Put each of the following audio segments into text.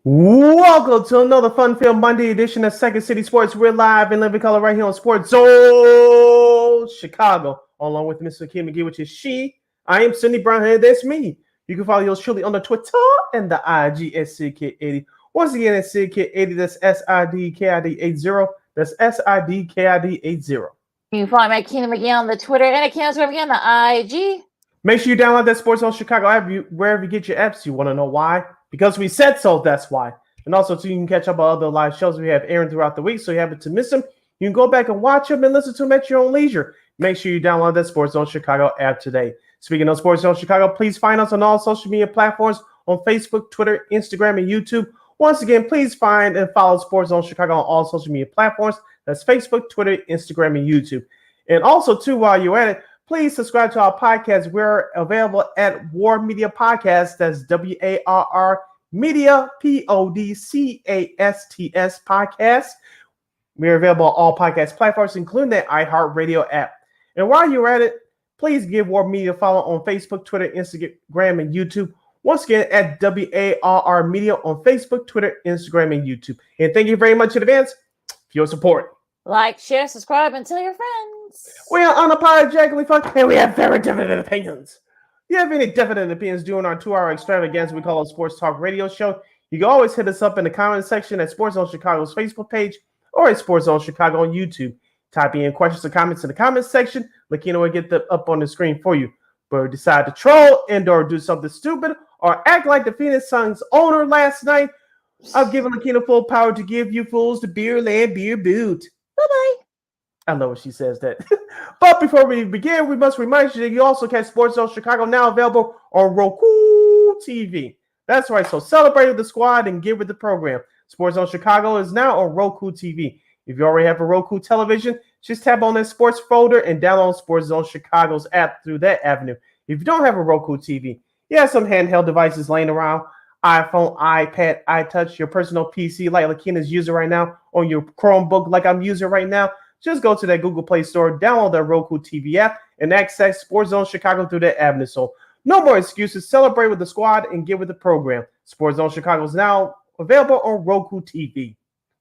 Welcome to another fun-filled Monday edition of Second City Sports. We're live in living color right here on Sports Zone Chicago, along with Mr. Kim McGee, which is she. I am Cindy Brownhead. That's me. You can follow yours truly on the Twitter and the IG at SidKid80. Once again, it's SidKid80. That's SIDKID80. That's SIDKID80. You can follow me at Keena McGee on the Twitter and at Keena McGee on the IG. Make sure you download that Sports Zone Chicago app wherever you get your apps. You want to know why? Because we said so, that's why. And also, so you can catch up on other live shows we have airing throughout the week, so you happen to miss them. You can go back and watch them and listen to them at your own leisure. Make sure you download that Sports Zone Chicago app today. Speaking of Sports Zone Chicago, please find us on all social media platforms on Facebook, Twitter, Instagram, and YouTube. Once again, please find and follow Sports Zone Chicago on all social media platforms. That's Facebook, Twitter, Instagram, and YouTube. And also, too, while you're at it, please subscribe to our podcast. We're available at War Media Podcast. That's WARR Media, PODCASTS Podcast. We're available on all podcast platforms, including the iHeartRadio app. And while you're at it, please give War Media a follow on Facebook, Twitter, Instagram, and YouTube. Once again, at WARR Media on Facebook, Twitter, Instagram, and YouTube. And thank you very much in advance for your support. Like, share, subscribe, and tell your friends. We are unapologetically fun, and we have very definite opinions. If you have any definite opinions during our 2-hour extravaganza we call a Sports Talk Radio Show, you can always hit us up in the comment section at Sports Zone Chicago's Facebook page or at Sports Zone Chicago on YouTube. Type in questions or comments in the comments section. Lakeena will get them up on the screen for you. But decide to troll and or do something stupid or act like the Phoenix Suns owner last night, I've given Lakeena full power to give you fools the beer land beer boot. Bye-bye. I know when she says that. But before we begin, we must remind you that you also catch Sports Zone Chicago now available on Roku TV. That's right. So celebrate with the squad and get with the program. Sports Zone Chicago is now on Roku TV. If you already have a Roku television, just tap on that sports folder and download Sports Zone Chicago's app through that avenue. If you don't have a Roku TV, you have some handheld devices laying around, iPhone, iPad, iTouch, your personal PC like Lakeena's using right now, or your Chromebook like I'm using right now. Just go to that Google Play Store, download that Roku TV app, and access Sports Zone Chicago through that avenue. So no more excuses. Celebrate with the squad and get with the program. Sports Zone Chicago is now available on Roku TV.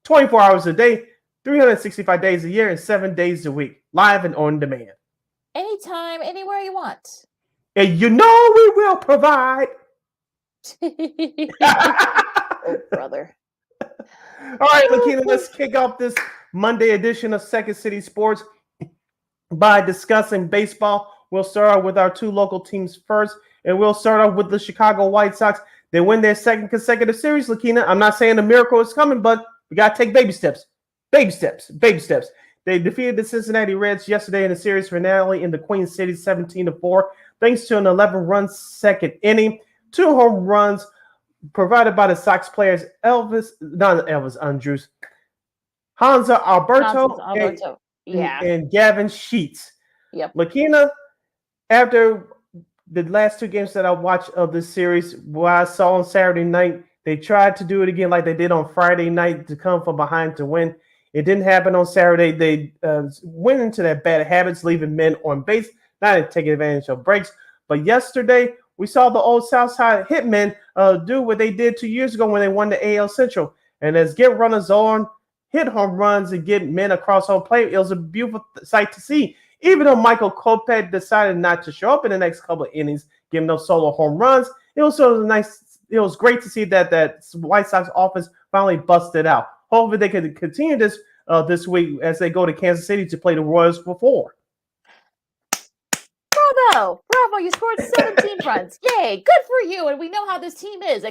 24 hours a day, 365 days a year, and 7 days a week. Live and on demand. Anytime, anywhere you want. And you know we will provide. Oh, brother. All right, Lakeena, let's kick off this Monday edition of Second City Sports by discussing baseball. We'll start out with our two local teams first, and we'll start off with the Chicago White Sox. They win their second consecutive series, Lakeena. I'm not saying a miracle is coming, but we got to take baby steps. Baby steps. Baby steps. They defeated the Cincinnati Reds yesterday in the series finale in the Queen City 17-4, thanks to an 11-run second inning, 2 home runs provided by the Sox players Andrews, Hansa Alberto, and Gavin Sheets. Yep. Lakeena, after the last 2 games that I watched of this series, what I saw on Saturday night, they tried to do it again like they did on Friday night to come from behind to win. It didn't happen on Saturday. They went into their bad habits, leaving men on base, not taking advantage of breaks. But yesterday, we saw the old Southside Hitmen do what they did 2 years ago when they won the AL Central. And as get runners on, hit home runs, and get men across home plate, it was a beautiful sight to see. Even though Michael Kopech decided not to show up in the next couple of innings, giving those solo home runs, it was sort of nice. It was great to see that White Sox offense finally busted out. Hopefully they can continue this this week as they go to Kansas City to play the Royals before. Bravo! You scored 17 runs. Yay! Good for you. And we know how this team is.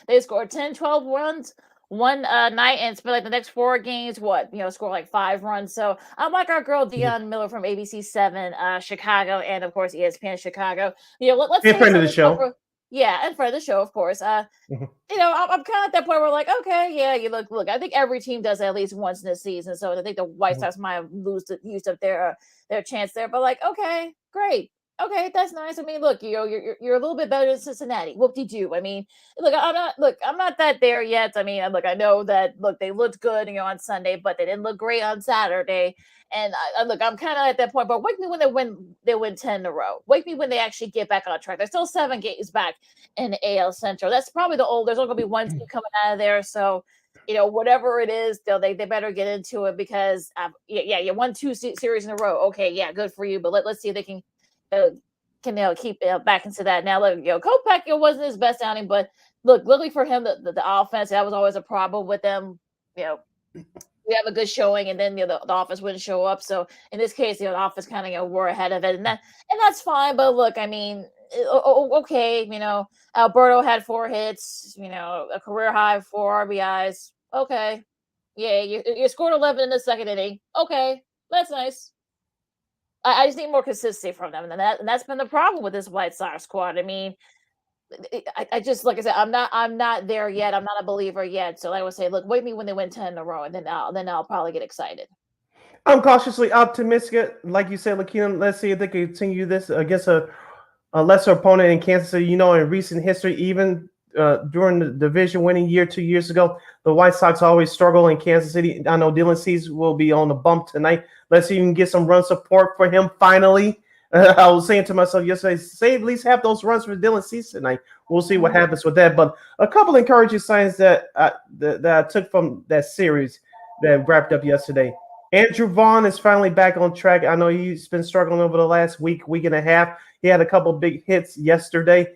They scored 10, 12 runs one night and spent like the next 4 games, score like 5 runs. So I'm like our girl Dion Miller from ABC7 Chicago, and of course ESPN Chicago. Let's in front of the show. Yeah, in front of the show, of course. I'm kind of at that point where we're like, okay, yeah, you look. I think every team does it at least once in the season. So I think the White Sox might have used up their chance there. But like, okay, great. Okay, that's nice. I mean, look, you're a little bit better than Cincinnati. Whoop-de-doo. I mean, look, I'm not that there yet. I mean, look, I know that look, they looked good, on Sunday, but they didn't look great on Saturday. And look, I'm kind of at that point, but wake me when they win 10 in a row. Wake me when they actually get back on track. They're still 7 games back in the AL Central. That's probably there's only gonna be one team coming out of there. So whatever it is, they better get into it because yeah, you won two series in a row. Okay, yeah, good for you. But let's see if they uh, can keep back into that. Now, look, Kopech, it wasn't his best outing, but look, luckily for him, the offense, that was always a problem with them. You know, we have a good showing, and then the offense wouldn't show up. So in this case, the offense kind of were ahead of it, and that's fine. But look, I mean, okay, Alberto had 4 hits, a career high 4 RBIs. Okay, yeah, you scored 11 in the second inning. Okay, that's nice. I just need more consistency from them, and that's been the problem with this White Sox squad. I mean, I just like I said, I'm not there yet. I'm not a believer yet. So I would say, look, wait me when they win 10 in a row, and then I'll probably get excited. I'm cautiously optimistic. Like you said, Lakeena, let's see if they can continue this against a lesser opponent in Kansas City. In recent history, even during the division winning year 2 years ago, the White Sox always struggle in Kansas City. I know Dylan Cease will be on the bump tonight. Let's see if we can get some run support for him finally. I was saying to myself yesterday, say at least have those runs for Dylan Cease tonight. We'll see what happens with that. But a couple encouraging signs that I took from that series that wrapped up yesterday. Andrew Vaughn is finally back on track. I know he's been struggling over the last week and a half. He had a couple big hits yesterday.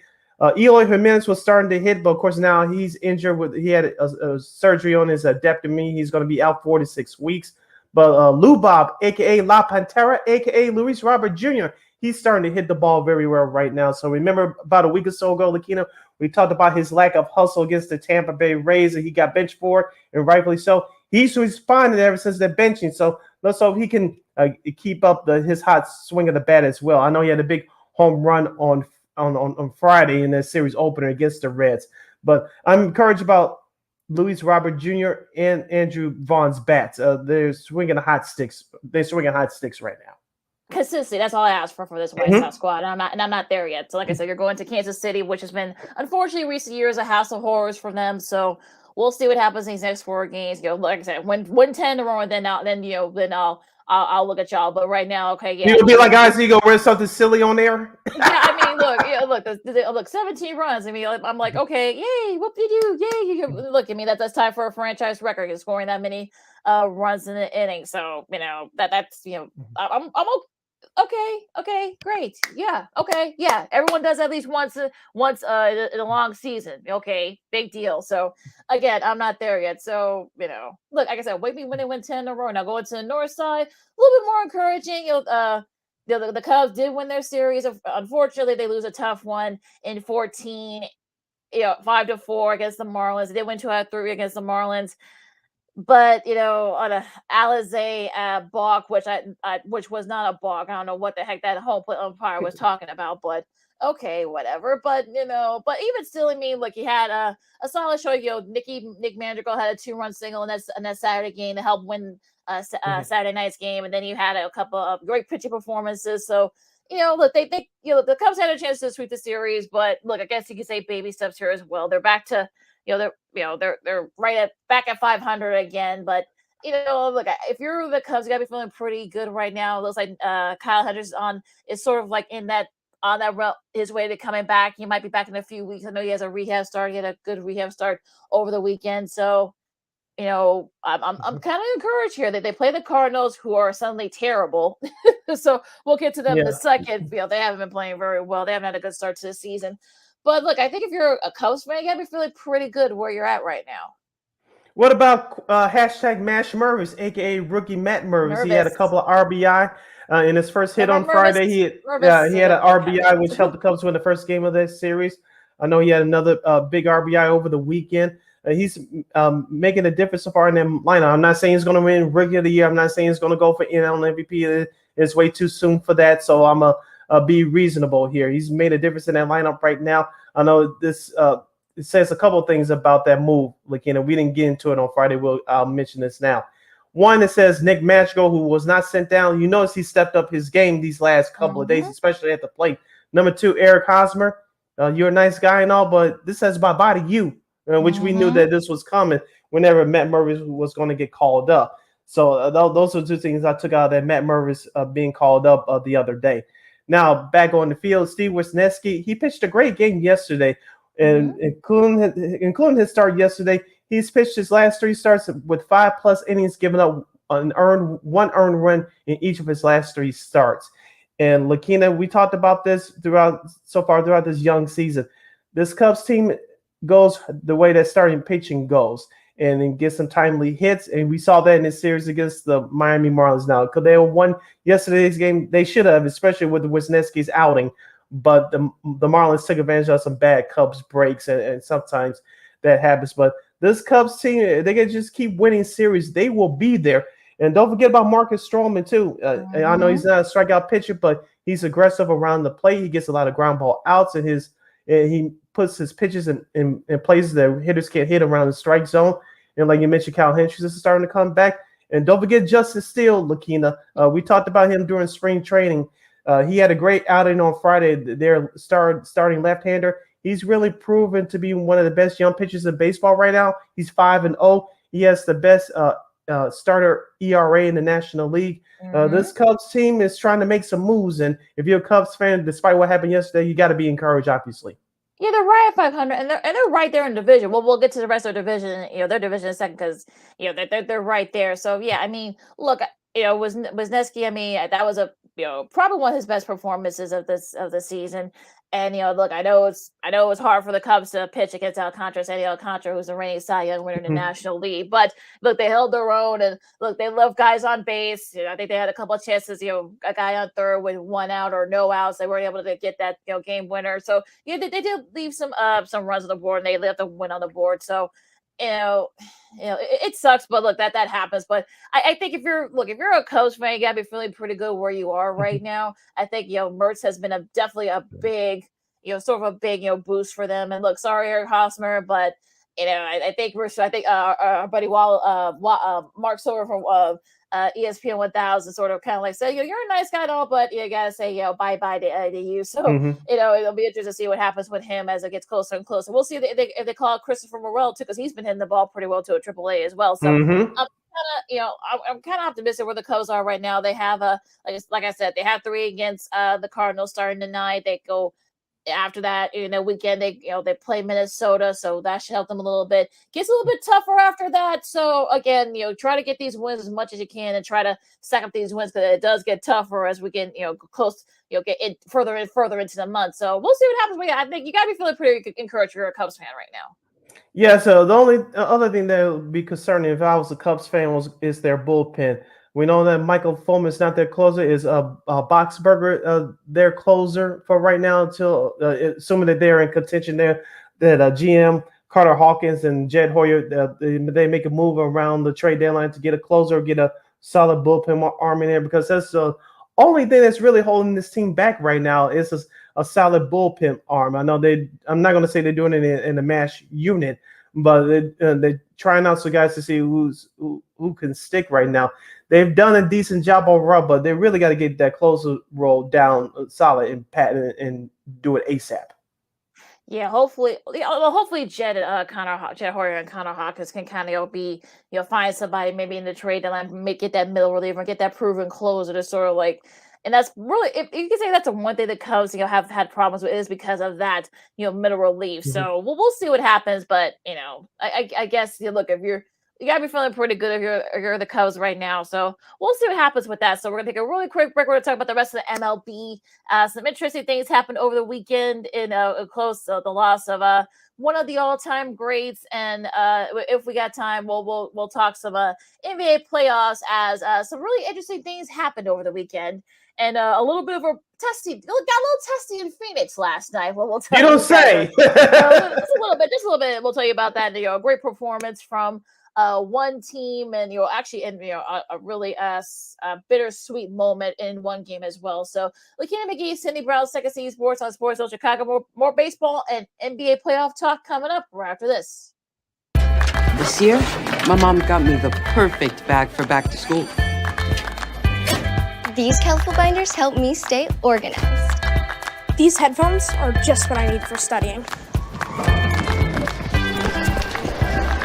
Eloy Jimenez was starting to hit, but of course now he's injured. He had a surgery on his adaptomy. He's going to be out 4 to 6 weeks. But Lou Bob, a.k.a. La Pantera, a.k.a. Luis Robert Jr., he's starting to hit the ball very well right now. So remember about a week or so ago, Lakeena, we talked about his lack of hustle against the Tampa Bay Rays, and he got benched for it, and rightfully so. He's responded ever since the benching. So let's hope he can keep up his hot swing of the bat as well. I know he had a big home run on Friday in the series opener against the Reds. But I'm encouraged about Luis Robert Jr. and Andrew Vaughn's bats. They're swinging hot sticks. They're swinging hot sticks right now. Consistency. That's all I ask for this White Sox squad. And I'm not there yet. So like I said, you're going to Kansas City, which has been unfortunately recent years a house of horrors for them. So we'll see what happens in these next 4 games. Like I said, win 10 in a row, and then I'll look at y'all. But right now, okay, yeah. You'll be like, guys, you go wear something silly on there. Yeah, I mean, look, 17 runs. I mean, I'm like, okay, yay, whoop-de-doo, yay. Look, I mean, that's time for a franchise record, scoring that many runs in the inning. So, that's I'm okay, great. Yeah, okay, yeah. Everyone does at least once in a long season. Okay, big deal. So again, I'm not there yet. So look, like I said, wait me when they win 10 in a row. Now going to the north side, a little bit more encouraging. The Cubs did win their series. Unfortunately, they lose a tough one in 14. 5-4 against the Marlins. They went 2 out of 3 against the Marlins. But on a Alizé balk, which was not a balk. I don't know what the heck that home plate umpire was talking about, but okay, whatever. But but even still, I mean, look, he had a solid show. Nick Mandrigal had a 2-run single in that Saturday game to help win Saturday night's game, and then you had a couple of great pitching performances. So look, they the Cubs had a chance to sweep the series, but look, I guess you could say baby steps here as well. They're back to they're right back at 500 again. But look, if you're the Cubs, you gotta be feeling pretty good right now. It looks like Kyle Hendricks is sort of like in that on that his way to coming back. He might be back in a few weeks. I know he has a rehab start. He had a good rehab start over the weekend. So I'm kind of encouraged here that they play the Cardinals, who are suddenly terrible. So we'll get to them in a second. They haven't been playing very well. They haven't had a good start to the season. But look, I think if you're a Cubs fan, you gotta be feeling pretty good where you're at right now. What about hashtag Mash Mervis, aka rookie Matt Mervis? He had a couple of RBI in his first hit on Friday. He had an RBI, which helped the Cubs win the first game of this series. I know he had another big RBI over the weekend. He's making a difference so far in that lineup. I'm not saying he's going to win Rookie of the Year. I'm not saying he's going to go for NL MVP. It's way too soon for that. So I'm be reasonable here. He's made a difference in that lineup right now. I know this it says a couple of things about that move, Lakeena. We didn't get into it on Friday. I'll mention this now. One, it says Nick Madrigal, who was not sent down. You notice he stepped up his game these last couple of days, especially at the plate. Number 2, Eric Hosmer. You're a nice guy and all, but this says bye-bye to you, which we knew that this was coming whenever Matt Murray was going to get called up. So those are 2 things I took out of that Matt Murray's being called up the other day. Now, back on the field, Steve Wisniewski, he pitched a great game yesterday, and including his start yesterday. He's pitched his last 3 starts with 5+ innings, giving up one earned run in each of his last 3 starts. And Lakeena, we talked about this throughout this young season. This Cubs team goes the way that starting pitching goes, and then get some timely hits. And we saw that in this series against the Miami Marlins. Now, could they have won yesterday's game? They should have, especially with the Wisniewski's outing. But the Marlins took advantage of some bad Cubs breaks, and sometimes that happens. But this Cubs team, they can just keep winning series. They will be there. And don't forget about Marcus Stroman, too. I know he's not a strikeout pitcher, but he's aggressive around the plate. He gets a lot of ground ball outs, and he puts his pitches in places that hitters can't hit around the strike zone. And like you mentioned, Cal Hendricks is starting to come back. And don't forget Justice Steele, Lakeena. We talked about him during spring training. He had a great outing on Friday. Their starting left-hander. He's really proven to be one of the best young pitchers in baseball right now. He's 5-0. He has the best starter ERA in the National League. This Cubs team is trying to make some moves, and if you're a Cubs fan, despite what happened yesterday, you got to be encouraged, obviously. Yeah, they're right at 500, and they're right there in division. Well, we'll get to the rest of their division. Their division in a second, because they're right there. So yeah, I mean, look, Wisniewski. I mean, that was probably one of his best performances of the season. And look, I know it's hard for the Cubs to pitch against Sandy Alcantara, who's the reigning Cy Young winner in the National League. But look, they held their own, and look, they love guys on base. I think they had a couple of chances. A guy on third with 1 out or no outs, they weren't able to get that game winner. So they did leave some runs on the board, and they left a win on the board. So it sucks, but look, that happens. But I think if you're a Cubs fan, you gotta be feeling pretty good where you are right now. I think Mertz has been definitely a big sort of a big boost for them. And look, sorry Eric Hosmer, but I think our buddy Mark Silver from ESPN 1000 sort of kind of like say, you're a nice guy and all, but you gotta say bye to you. So it'll be interesting to see what happens with him as it gets closer and closer. We'll see if they call Christopher Morel too, because he's been hitting the ball pretty well to a AAA as well. So I'm kind of optimistic where the Cubs are right now. They have like I said, they have 3 against the Cardinals starting tonight. They go after that, weekend they play Minnesota, so that should help them a little bit. Gets a little bit tougher after that. So again, try to get these wins as much as you can and try to stack up these wins, because it does get tougher as we get close, get it further and further into the month. So we'll see what happens. But yeah, I think you gotta be feeling pretty encouraged if you're a Cubs fan right now. Yeah, so the only other thing that would be concerning if I was a Cubs fan is their bullpen. We know that Michael Fulmer is not their closer. Is Boxberger their closer for right now until assuming that they're in contention there, that GM Carter Hawkins and Jed Hoyer, they make a move around the trade deadline to get a closer, get a solid bullpen arm in there, because that's the only thing that's really holding this team back right now is a solid bullpen arm. I know I'm not going to say they're doing it in a mash unit, but they're trying out some guys to see who can stick right now. They've done a decent job overall, but they really got to get that closer role down solid and do it ASAP. Yeah, hopefully Jed Hoyer and Connor Hawkins can kind of be find somebody maybe in the trade deadline, get that middle reliever, get that proven closer to sort of like. And that's really, if you can say that's the one thing the Cubs have had problems with, is because of that middle relief. So we'll see what happens, but I guess look, if you gotta be feeling pretty good if you're the Cubs right now. So we'll see what happens with that. So we're gonna take a really quick break. We're gonna talk about the rest of the MLB. Some interesting things happened over the weekend in the loss of one of the all-time greats. And if we got time, we'll talk some NBA playoffs, as some really interesting things happened over the weekend. And a little bit of a testy, got a little testy in Phoenix last night. Well, we'll tell you don't say. Just a little bit. We'll tell you about that. A great performance from one team, and a really bittersweet moment in one game as well. So Lakeena McGee, Cindy Brown, Second City Sports on Sports Zone Chicago. More baseball and NBA playoff talk coming up right after this. This year, my mom got me the perfect bag for back to school. These colorful binders help me stay organized. These headphones are just what I need for studying.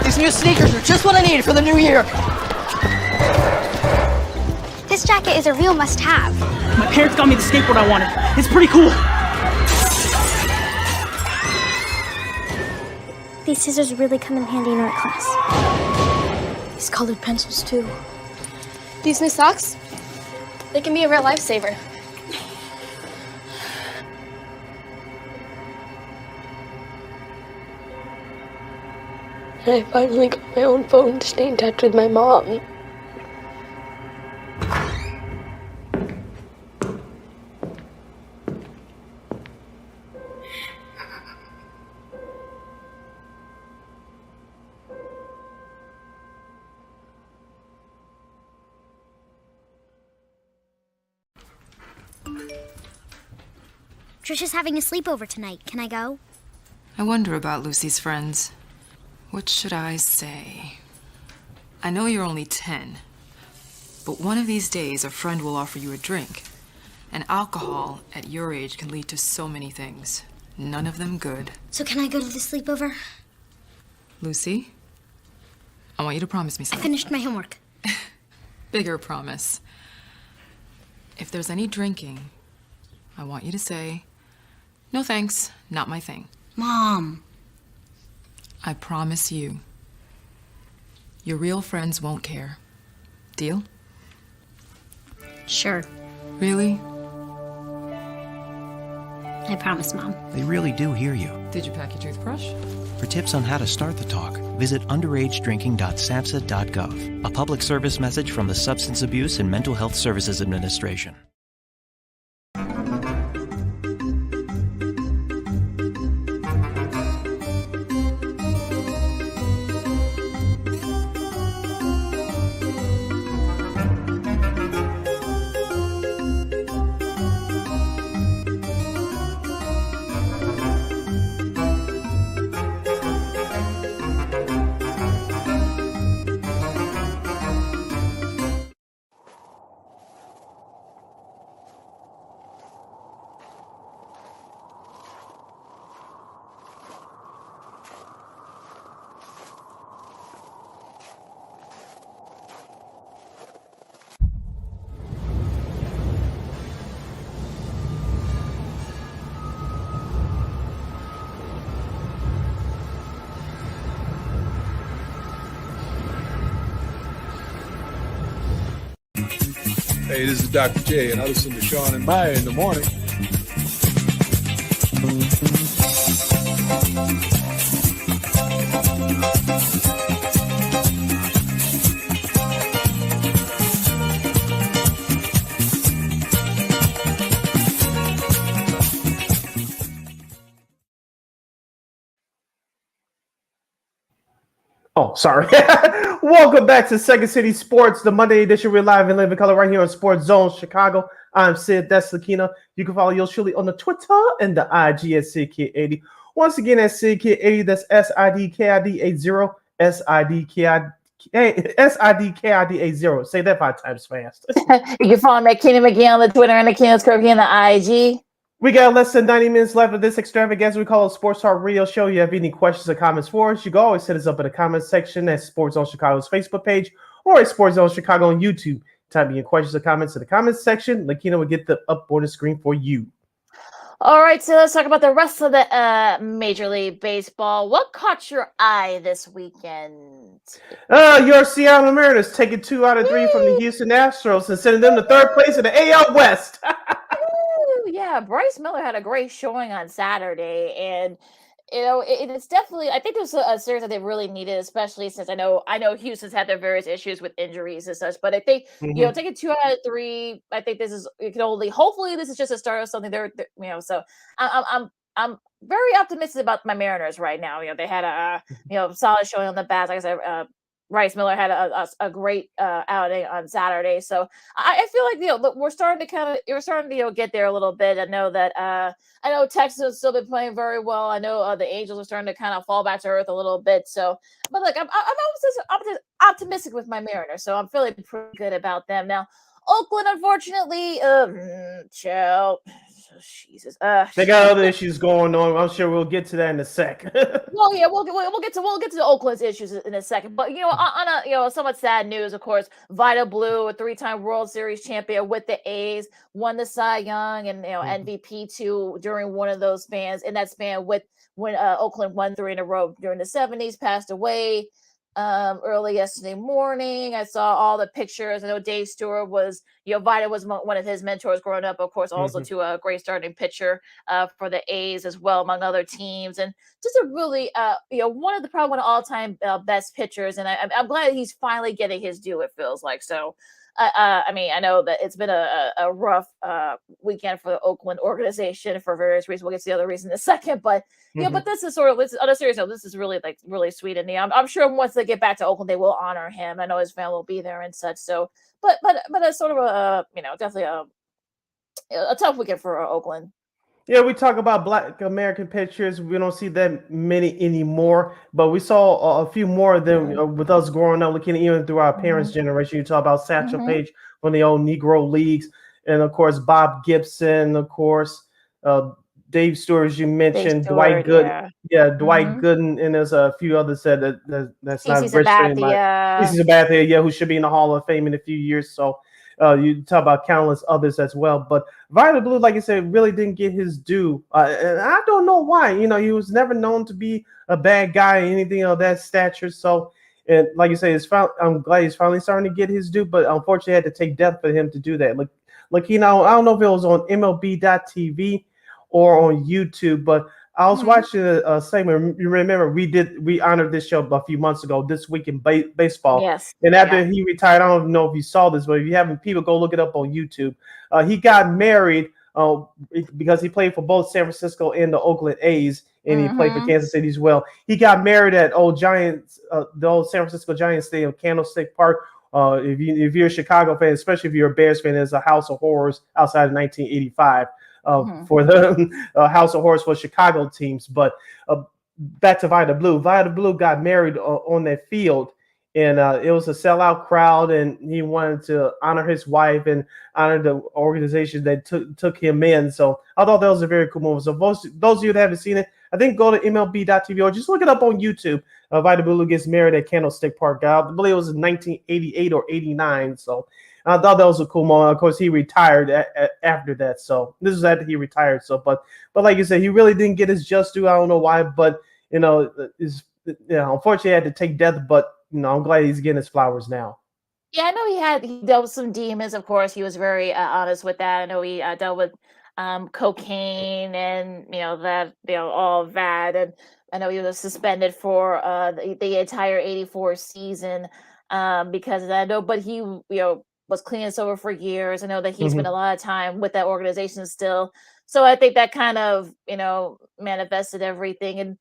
These new sneakers are just what I need for the new year. This jacket is a real must-have. My parents got me the skateboard I wanted. It's pretty cool. These scissors really come in handy in art class. These colored pencils, too. These new socks, they can be a real lifesaver. And I finally got my own phone to stay in touch with my mom. Trisha's having a sleepover tonight. Can I go? I wonder about Lucy's friends. What should I say? I know you're only 10, but one of these days a friend will offer you a drink. And alcohol at your age can lead to so many things. None of them good. So can I go to the sleepover? Lucy, I want you to promise me I something. finished my homework. Bigger promise. If there's any drinking, I want you to say, "No thanks, not my thing." Mom. I promise you, your real friends won't care. Deal? Sure. Really? I promise, Mom. They really do hear you. Did you pack your toothbrush? For tips on how to start the talk, visit underagedrinking.samhsa.gov. A public service message from the Substance Abuse and Mental Health Services Administration. Hey, this is Dr. J, and I listen to Sean and Maya in the morning. Oh, sorry. Welcome back to Second City Sports, the Monday edition. We're live and live in color right here on Sports Zone Chicago. I'm Sid, that's Lakeena. You can follow yours truly on the Twitter and the IG at SidKid80. Once again, that's SidKid80. That's SIDKID80. SIDKID80. Say that 5 times fast. You can follow me at Keena McGee on the Twitter and Akeena's Kirby on the IG. We got less than 90 minutes left of this extravaganza we call a Sports Talk Radio Show. You have any questions or comments for us, you can always hit us up in the comments section at Sports Zone Chicago's Facebook page or at Sports Zone Chicago on YouTube. Type in your questions or comments in the comments section. Lakeena will get them up on the screen for you. All right, so let's talk about the rest of the Major League Baseball. What caught your eye this weekend? Your Seattle Mariners taking 2 out of 3 from the Houston Astros and sending them to 3rd place in the AL West. Yeah, Bryce Miller had a great showing on Saturday, and it's definitely. I think this was a series that they really needed, especially since I know Houston's had their various issues with injuries and such. But I think taking 2 out of 3, I think this is hopefully this is just a start of something. So I'm very optimistic about my Mariners right now. They had a solid showing on the bats. Like I said, Bryce Miller had a great outing on Saturday. So I feel like we're starting to get there a little bit. I know that I know Texas has still been playing very well. I know the Angels are starting to kind of fall back to earth a little bit. So, but look, I'm always optimistic with my Mariners, so I'm feeling pretty good about them now. Oakland, unfortunately, chill. Jesus. They got other issues going on. I'm sure we'll get to that in a sec. Well, yeah, we'll get to Oakland's issues in a second. But on a somewhat sad news, of course, Vida Blue, a 3-time World Series champion with the A's, won the Cy Young and MVP too during one of those spans. In that span, when Oakland won 3 in a row during the 70s, passed away early yesterday morning. I saw all the pictures. I know Dave Stewart was, Vida was one of his mentors growing up, of course, also to a great starting pitcher for the A's as well, among other teams. And just a really, one of the all-time best pitchers. And I'm glad he's finally getting his due, it feels like. So, I mean, I know that it's been a rough weekend for the Oakland organization for various reasons. We'll get to the other reason in a second, but but this is on a serious note. This is really sweet, and I'm sure once they get back to Oakland, they will honor him. I know his family will be there and such. So, but it's sort of a definitely a tough weekend for Oakland. Yeah, we talk about Black American pitchers. We don't see that many anymore, but we saw a few more of them with us growing up, looking even through our parents' generation. You talk about Satchel Paige from the old Negro leagues, and of course Bob Gibson, of course Dave Stewart, as you mentioned, Dwight Gooden, Dwight Gooden, and there's a few others that's not registering. CeCe Sabathia, who should be in the Hall of Fame in a few years. So. You talk about countless others as well, but Vida Blue, like I said, really didn't get his due, and I don't know why. He was never known to be a bad guy, or anything of that stature. So, and like you say, I'm glad he's finally starting to get his due, but unfortunately, it had to take death for him to do that. Like I don't know if it was on MLB.TV or on YouTube, but I was watching a segment. You remember we honored this show a few months ago, This Week in Baseball. Yes. And after he retired, I don't know if you saw this, but if you haven't, people go look it up on YouTube. He got married because he played for both San Francisco and the Oakland A's, and he played for Kansas City as well. He got married at the old San Francisco Giants Stadium, Candlestick Park. If you're a Chicago fan, especially if you're a Bears fan, there's a House of Horrors outside of 1985. For the House of Horrors for Chicago teams. But back to Vida Blue. Vida Blue got married on that field, and it was a sellout crowd, and he wanted to honor his wife and honor the organization that took him in. So I thought that was a very cool moment. So those of you that haven't seen it, I think go to MLB.TV or just look it up on YouTube. Vida Blue gets married at Candlestick Park. I believe it was in 1988 or 89. So I thought that was a cool moment. Of course, he retired after that. So this is after he retired. So, but like you said, he really didn't get his just due. I don't know why, but unfortunately, he had to take death. But I'm glad he's getting his flowers now. Yeah, I know he dealt with some demons. Of course, he was very honest with that. I know he dealt with cocaine and all of that. And I know he was suspended for the entire '84 season because of that. I know, but he was clean and sober for years. I know that he spent a lot of time with that organization still. So I think that kind of, manifested everything. And,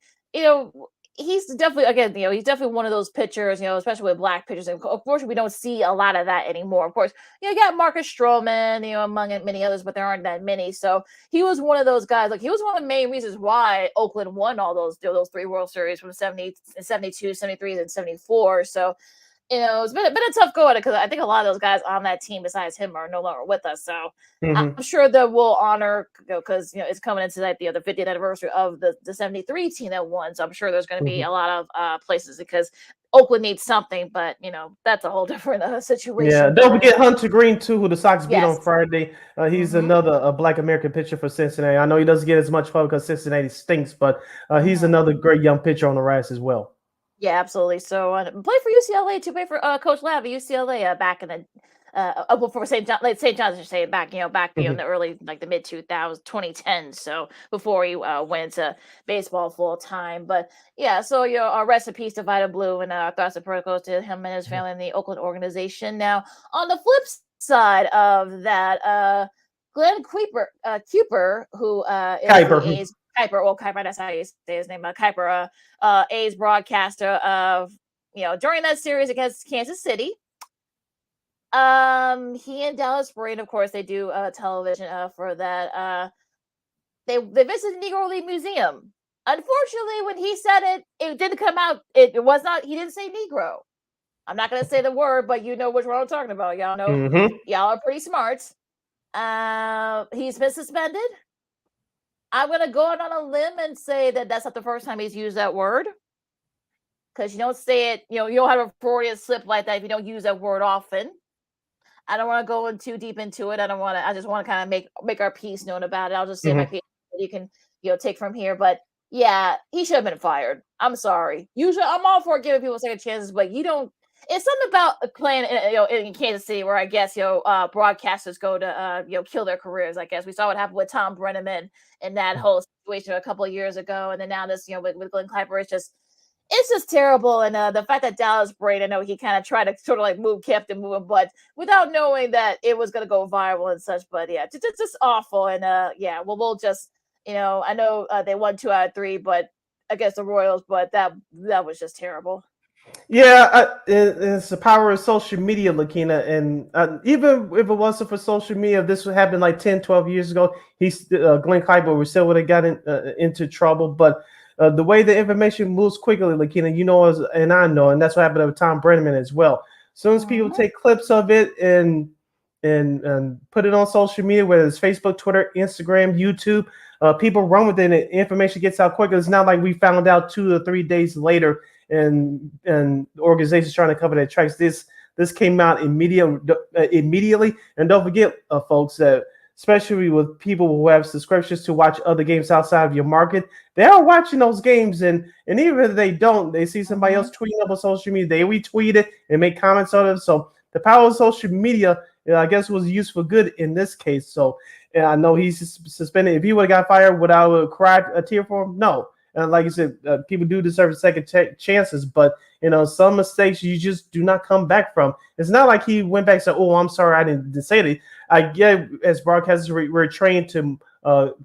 he's definitely, again, he's definitely one of those pitchers, especially with black pitchers. And of course, we don't see a lot of that anymore. Of course, you got Marcus Stroman, among many others, but there aren't that many. So he was one of those guys. Like, he was one of the main reasons why Oakland won all those 3 World Series from 72, 73, and 74. So, it's been a tough go at it because I think a lot of those guys on that team besides him are no longer with us. So I'm sure that we'll honor, because it's coming into the 50th anniversary of the 73 team that won. So I'm sure there's going to be a lot of places because Oakland needs something, but that's a whole different situation. Yeah, don't forget Hunter Green too, who the Sox beat on Friday. He's another Black American pitcher for Cincinnati. I know he doesn't get as much fun because Cincinnati stinks, but he's another great young pitcher on the rise as well. Yeah, absolutely. So play for UCLA too. Play for Coach Lav at UCLA back in the for St. John's, I should say, back in the early the mid 2010s. So before he went to baseball full time. But yeah, so rest in peace to Vida Blue, and thoughts and prayers goes to him and his family and the Oakland organization. Now on the flip side of that, Glenn Kuiper, who is the A's. Kuiper, that's how you say his name. Kuiper, A's broadcaster of during that series against Kansas City, he and Dallas Braden, of course, they do television for that. They visited the Negro League Museum. Unfortunately, when he said it didn't come out. It was not. He didn't say Negro. I'm not going to say the word, but you know which one I'm talking about. Y'all know. Y'all are pretty smart. He's been suspended. I'm going to go out on a limb and say that that's not the first time he's used that word. Because you don't say it, you don't have a Freudian slip like that if you don't use that word often. I don't want to go in too deep into it. I just want to kind of make our piece known about it. I'll just say my piece that you can, take from here. But yeah, he should have been fired. I'm sorry. Usually I'm all for giving people second chances, but you don't. It's something about playing, in Kansas City where I guess, broadcasters go to, kill their careers. I guess we saw what happened with Tom Brenneman and that whole situation a couple of years ago. And then now this, with Glenn Kleiber, it's just terrible. And the fact that Dallas Braden, I know he kind of tried to sort of like kept it moving, but without knowing that it was going to go viral and such. But yeah, just awful. And we'll just, I know they won 2 out of 3, but against the Royals, but that was just terrible. Yeah, it's the power of social media, Lakeena. And even if it wasn't for social media, if this would happen like 10, 12 years ago, Glenn Kleiber still would have gotten into trouble. But the way the information moves quickly, Lakeena, and I know, and that's what happened with Tom Brenneman as well. As soon as people take clips of it and put it on social media, whether it's Facebook, Twitter, Instagram, YouTube, people run with it and the information gets out quicker. It's not like we found out 2 or 3 days later and organizations trying to cover their tracks. This came out immediately. And don't forget, folks, that especially with people who have subscriptions to watch other games outside of your market, they are watching those games. And even if they don't, they see somebody else tweeting up on social media, they retweet it and make comments on it. So the power of social media, I guess, was used for good in this case. So I know he's suspended. If he would have got fired, would I have cried a tear for him? No. And like you said, people do deserve second chances, but some mistakes you just do not come back from. It's not like he went back and said, "Oh, I'm sorry, I didn't say it." I get as broadcasters we're trained to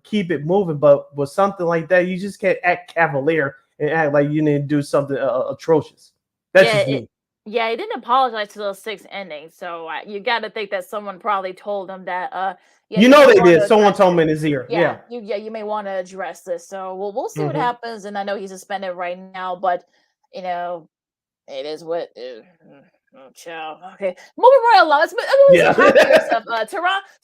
keep it moving, but with something like that, you just can't act cavalier and act like you need to do something atrocious. That's just me. Yeah, he didn't apologize to those 6 innings, so you got to think that someone probably told him that. They did. Someone told him in his ear. Yeah. You may want to address this. So we'll see what happens. And I know he's suspended right now, but it is what. Oh, child. Okay, moving right along. Let's stuff.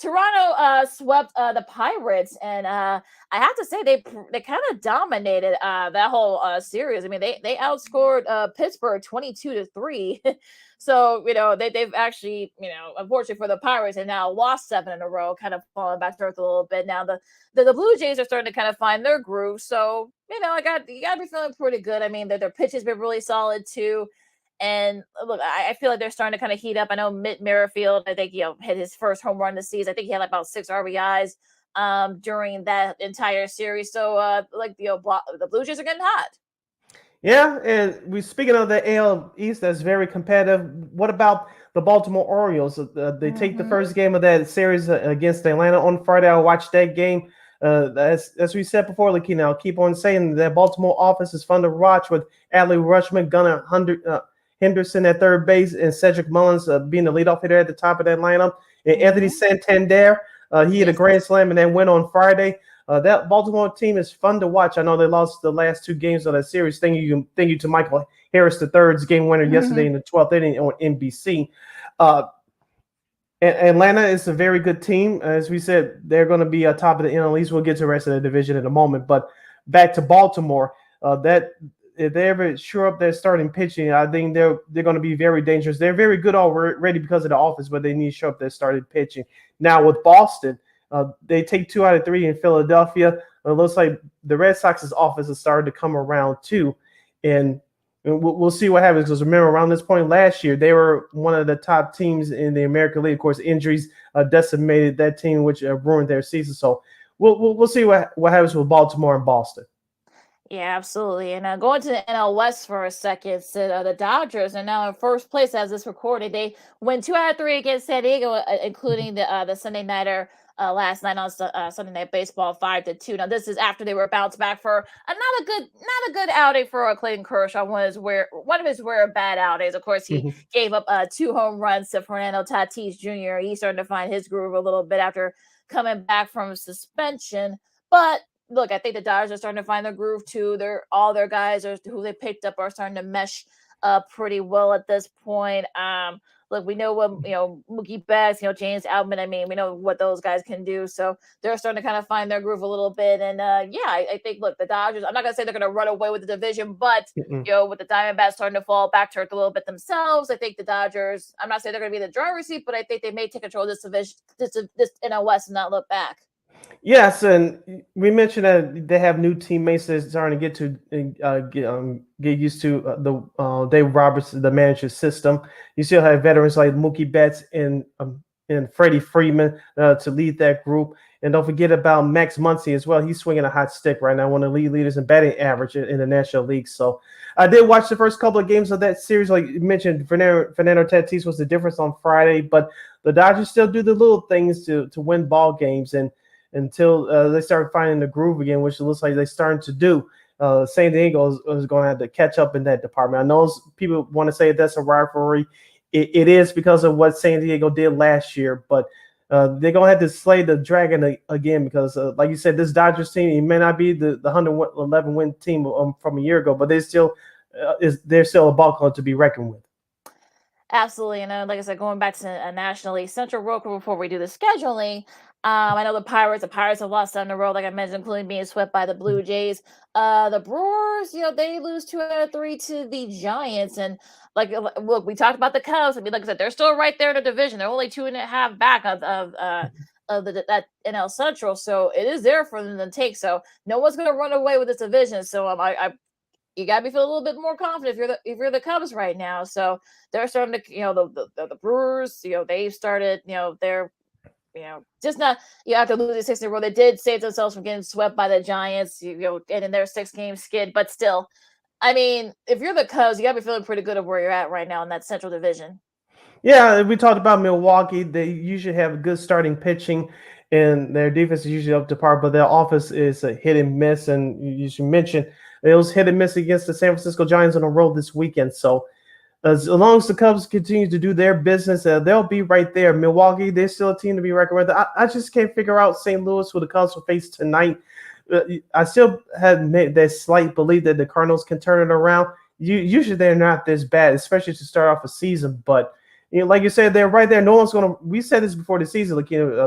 Toronto swept the Pirates, and I have to say they kind of dominated that whole series. I mean, they outscored Pittsburgh 22-3. So they've actually unfortunately for the Pirates, they now lost 7 in a row, kind of falling back to earth a little bit. Now the Blue Jays are starting to kind of find their groove. So you got to be feeling pretty good. I mean, their pitch has been really solid too. And look, I feel like they're starting to kind of heat up. I know Mitt Merrifield, I think, hit his first home run this season. I think he had like about 6 RBIs during that entire series. So the Blue Jays are getting hot. Yeah, and speaking of the AL East, that's very competitive. What about the Baltimore Orioles? They take the first game of that series against Atlanta on Friday. I watched that game. As we said before, Lakeena, I'll keep on saying that Baltimore offense is fun to watch with Adley Rutschman, Gunnar Henderson at third base, and Cedric Mullins being the leadoff hitter at the top of that lineup. And Anthony Santander, he hit a grand slam and then went on Friday. That Baltimore team is fun to watch. I know they lost the last 2 games of that series. Thank you to Michael Harris III's game winner yesterday in the 12th inning on NBC. Atlanta is a very good team. As we said, they're going to be top of the NL East. We'll get to the rest of the division in a moment. But back to Baltimore, if they ever shore up their starting pitching, I think they're going to be very dangerous. They're very good already because of the offense, but they need to shore up their starting pitching. Now with Boston, they take 2 out of 3 in Philadelphia. It looks like the Red Sox's offense has started to come around too, and we'll see what happens. Because remember, around this point last year, they were one of the top teams in the American League. Of course, injuries decimated that team, which ruined their season. So we'll see what happens with Baltimore and Boston. Yeah, absolutely. And going to the NL West for a second, so the Dodgers are now in first place as this recorded. They win 2 out of 3 against San Diego, including the Sunday nighter last night on Sunday Night Baseball, 5-2. Now this is after they were bounced back for not a good outing for Clayton Kershaw. One of his rare bad outings. Of course, he gave up 2 home runs to Fernando Tatis Jr. He's starting to find his groove a little bit after coming back from suspension. But look, I think the Dodgers are starting to find their groove too. All their guys who they picked up are starting to mesh pretty well at this point. Look, we know what, Mookie Betts, James Outman. I mean, we know what those guys can do. So they're starting to kind of find their groove a little bit. And I think, look, the Dodgers, I'm not going to say they're going to run away with the division, but, with the Diamondbacks starting to fall back to earth a little bit themselves, I think the Dodgers, I'm not saying they're going to be in the driver's seat, but I think they may take control of this division, this NL West and not look back. Yes, and we mentioned that they have new teammates that's starting to get used to the Dave Roberts, the manager's system. You still have veterans like Mookie Betts and Freddie Freeman to lead that group. And don't forget about Max Muncy as well. He's swinging a hot stick right now, one of the lead leaders in batting average in the National League. So I did watch the first couple of games of that series. Like you mentioned, Fernando Tatis was the difference on Friday, but the Dodgers still do the little things to win ball games. And until they start finding the groove again, which it looks like they're starting to do. San Diego is going to have to catch up in that department. I know people want to say that's a rivalry. It is because of what San Diego did last year, but they're going to have to slay the dragon again because, like you said, this Dodgers team, it may not be the 111-win team from a year ago, but they're still a ball club to be reckoned with. Absolutely. And like I said, going back to National League Central real quick before we do the scheduling, I know the Pirates have lost 7 in a row, like I mentioned, including being swept by the Blue Jays. The Brewers, they lose 2 out of 3 to the Giants. And look, we talked about the Cubs. I mean, like I said, they're still right there in the division. They're only 2.5 back of that NL Central. So it is there for them to take. So no one's going to run away with this division. So you got to be feeling a little bit more confident if you're the Cubs right now. So they're starting to, the Brewers, they've started, they're, just not, after losing 6 in a row, they did save themselves from getting swept by the Giants, and in their 6-game skid. But still, I mean, if you're the Cubs, you got to be feeling pretty good of where you're at right now in that Central Division. Yeah, we talked about Milwaukee. They usually have good starting pitching, and their defense is usually up to par, but their offense is a hit and miss. And you should mention it was hit and miss against the San Francisco Giants on the road this weekend. So as long as the Cubs continue to do their business, they'll be right there. Milwaukee, they're still a team to be reckoned with. I just can't figure out St. Louis, who the Cubs will face tonight. I still have made that slight belief that the Cardinals can turn it around. Usually they're not this bad, especially to start off a season. But like you said, they're right there. No one's going to – we said this before the season,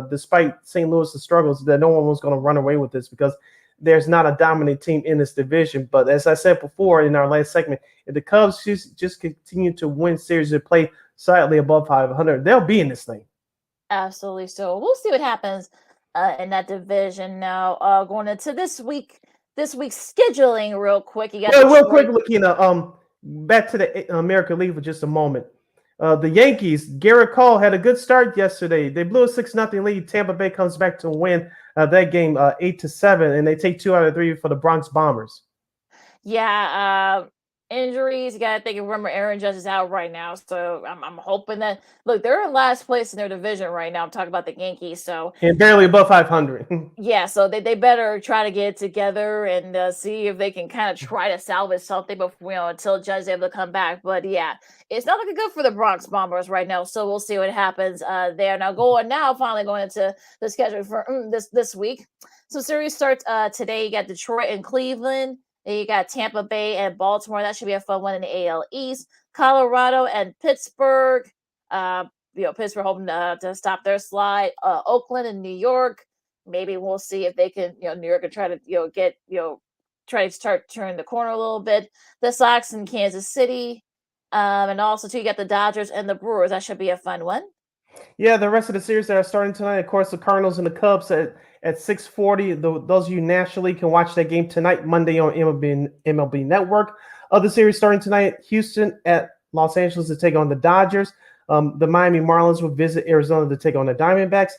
despite St. Louis' struggles, that no one was going to run away with this because there's not a dominant team in this division. But as I said before in our last segment, if the Cubs just continue to win series and play slightly above 500, they'll be in this thing. Absolutely. So we'll see what happens in that division. Now, going into this week's scheduling real quick. You got real quick, Lakeena, back to the American League for just a moment. The Yankees, Garrett Cole had a good start yesterday. They blew a 6-0 lead. Tampa Bay comes back to win that game 8-7, and they take 2 out of 3 for the Bronx Bombers. Yeah, injuries. You got to think. Remember, Aaron Judge is out right now, so I'm hoping that. Look, they're in last place in their division right now. I'm talking about the Yankees, and barely above 500. Yeah, so they better try to get it together and see if they can kind of try to salvage something before until Judge is able to come back. But yeah, it's not looking good for the Bronx Bombers right now. So we'll see what happens there. Finally going into the schedule for this week. So series starts today. You got Detroit and Cleveland. Then you got Tampa Bay and Baltimore. That should be a fun one in the AL East. Colorado and Pittsburgh. Pittsburgh hoping to stop their slide. Oakland and New York. Maybe we'll see if they can, New York can try to, try to start turning the corner a little bit. The Sox and Kansas City. And also, too, you got the Dodgers and the Brewers. That should be a fun one. Yeah, the rest of the series that are starting tonight, of course, the Cardinals and the Cubs at 6:40. Those of you nationally can watch that game tonight, Monday on MLB Network. Other series starting tonight, Houston at Los Angeles to take on the Dodgers. The Miami Marlins will visit Arizona to take on the Diamondbacks.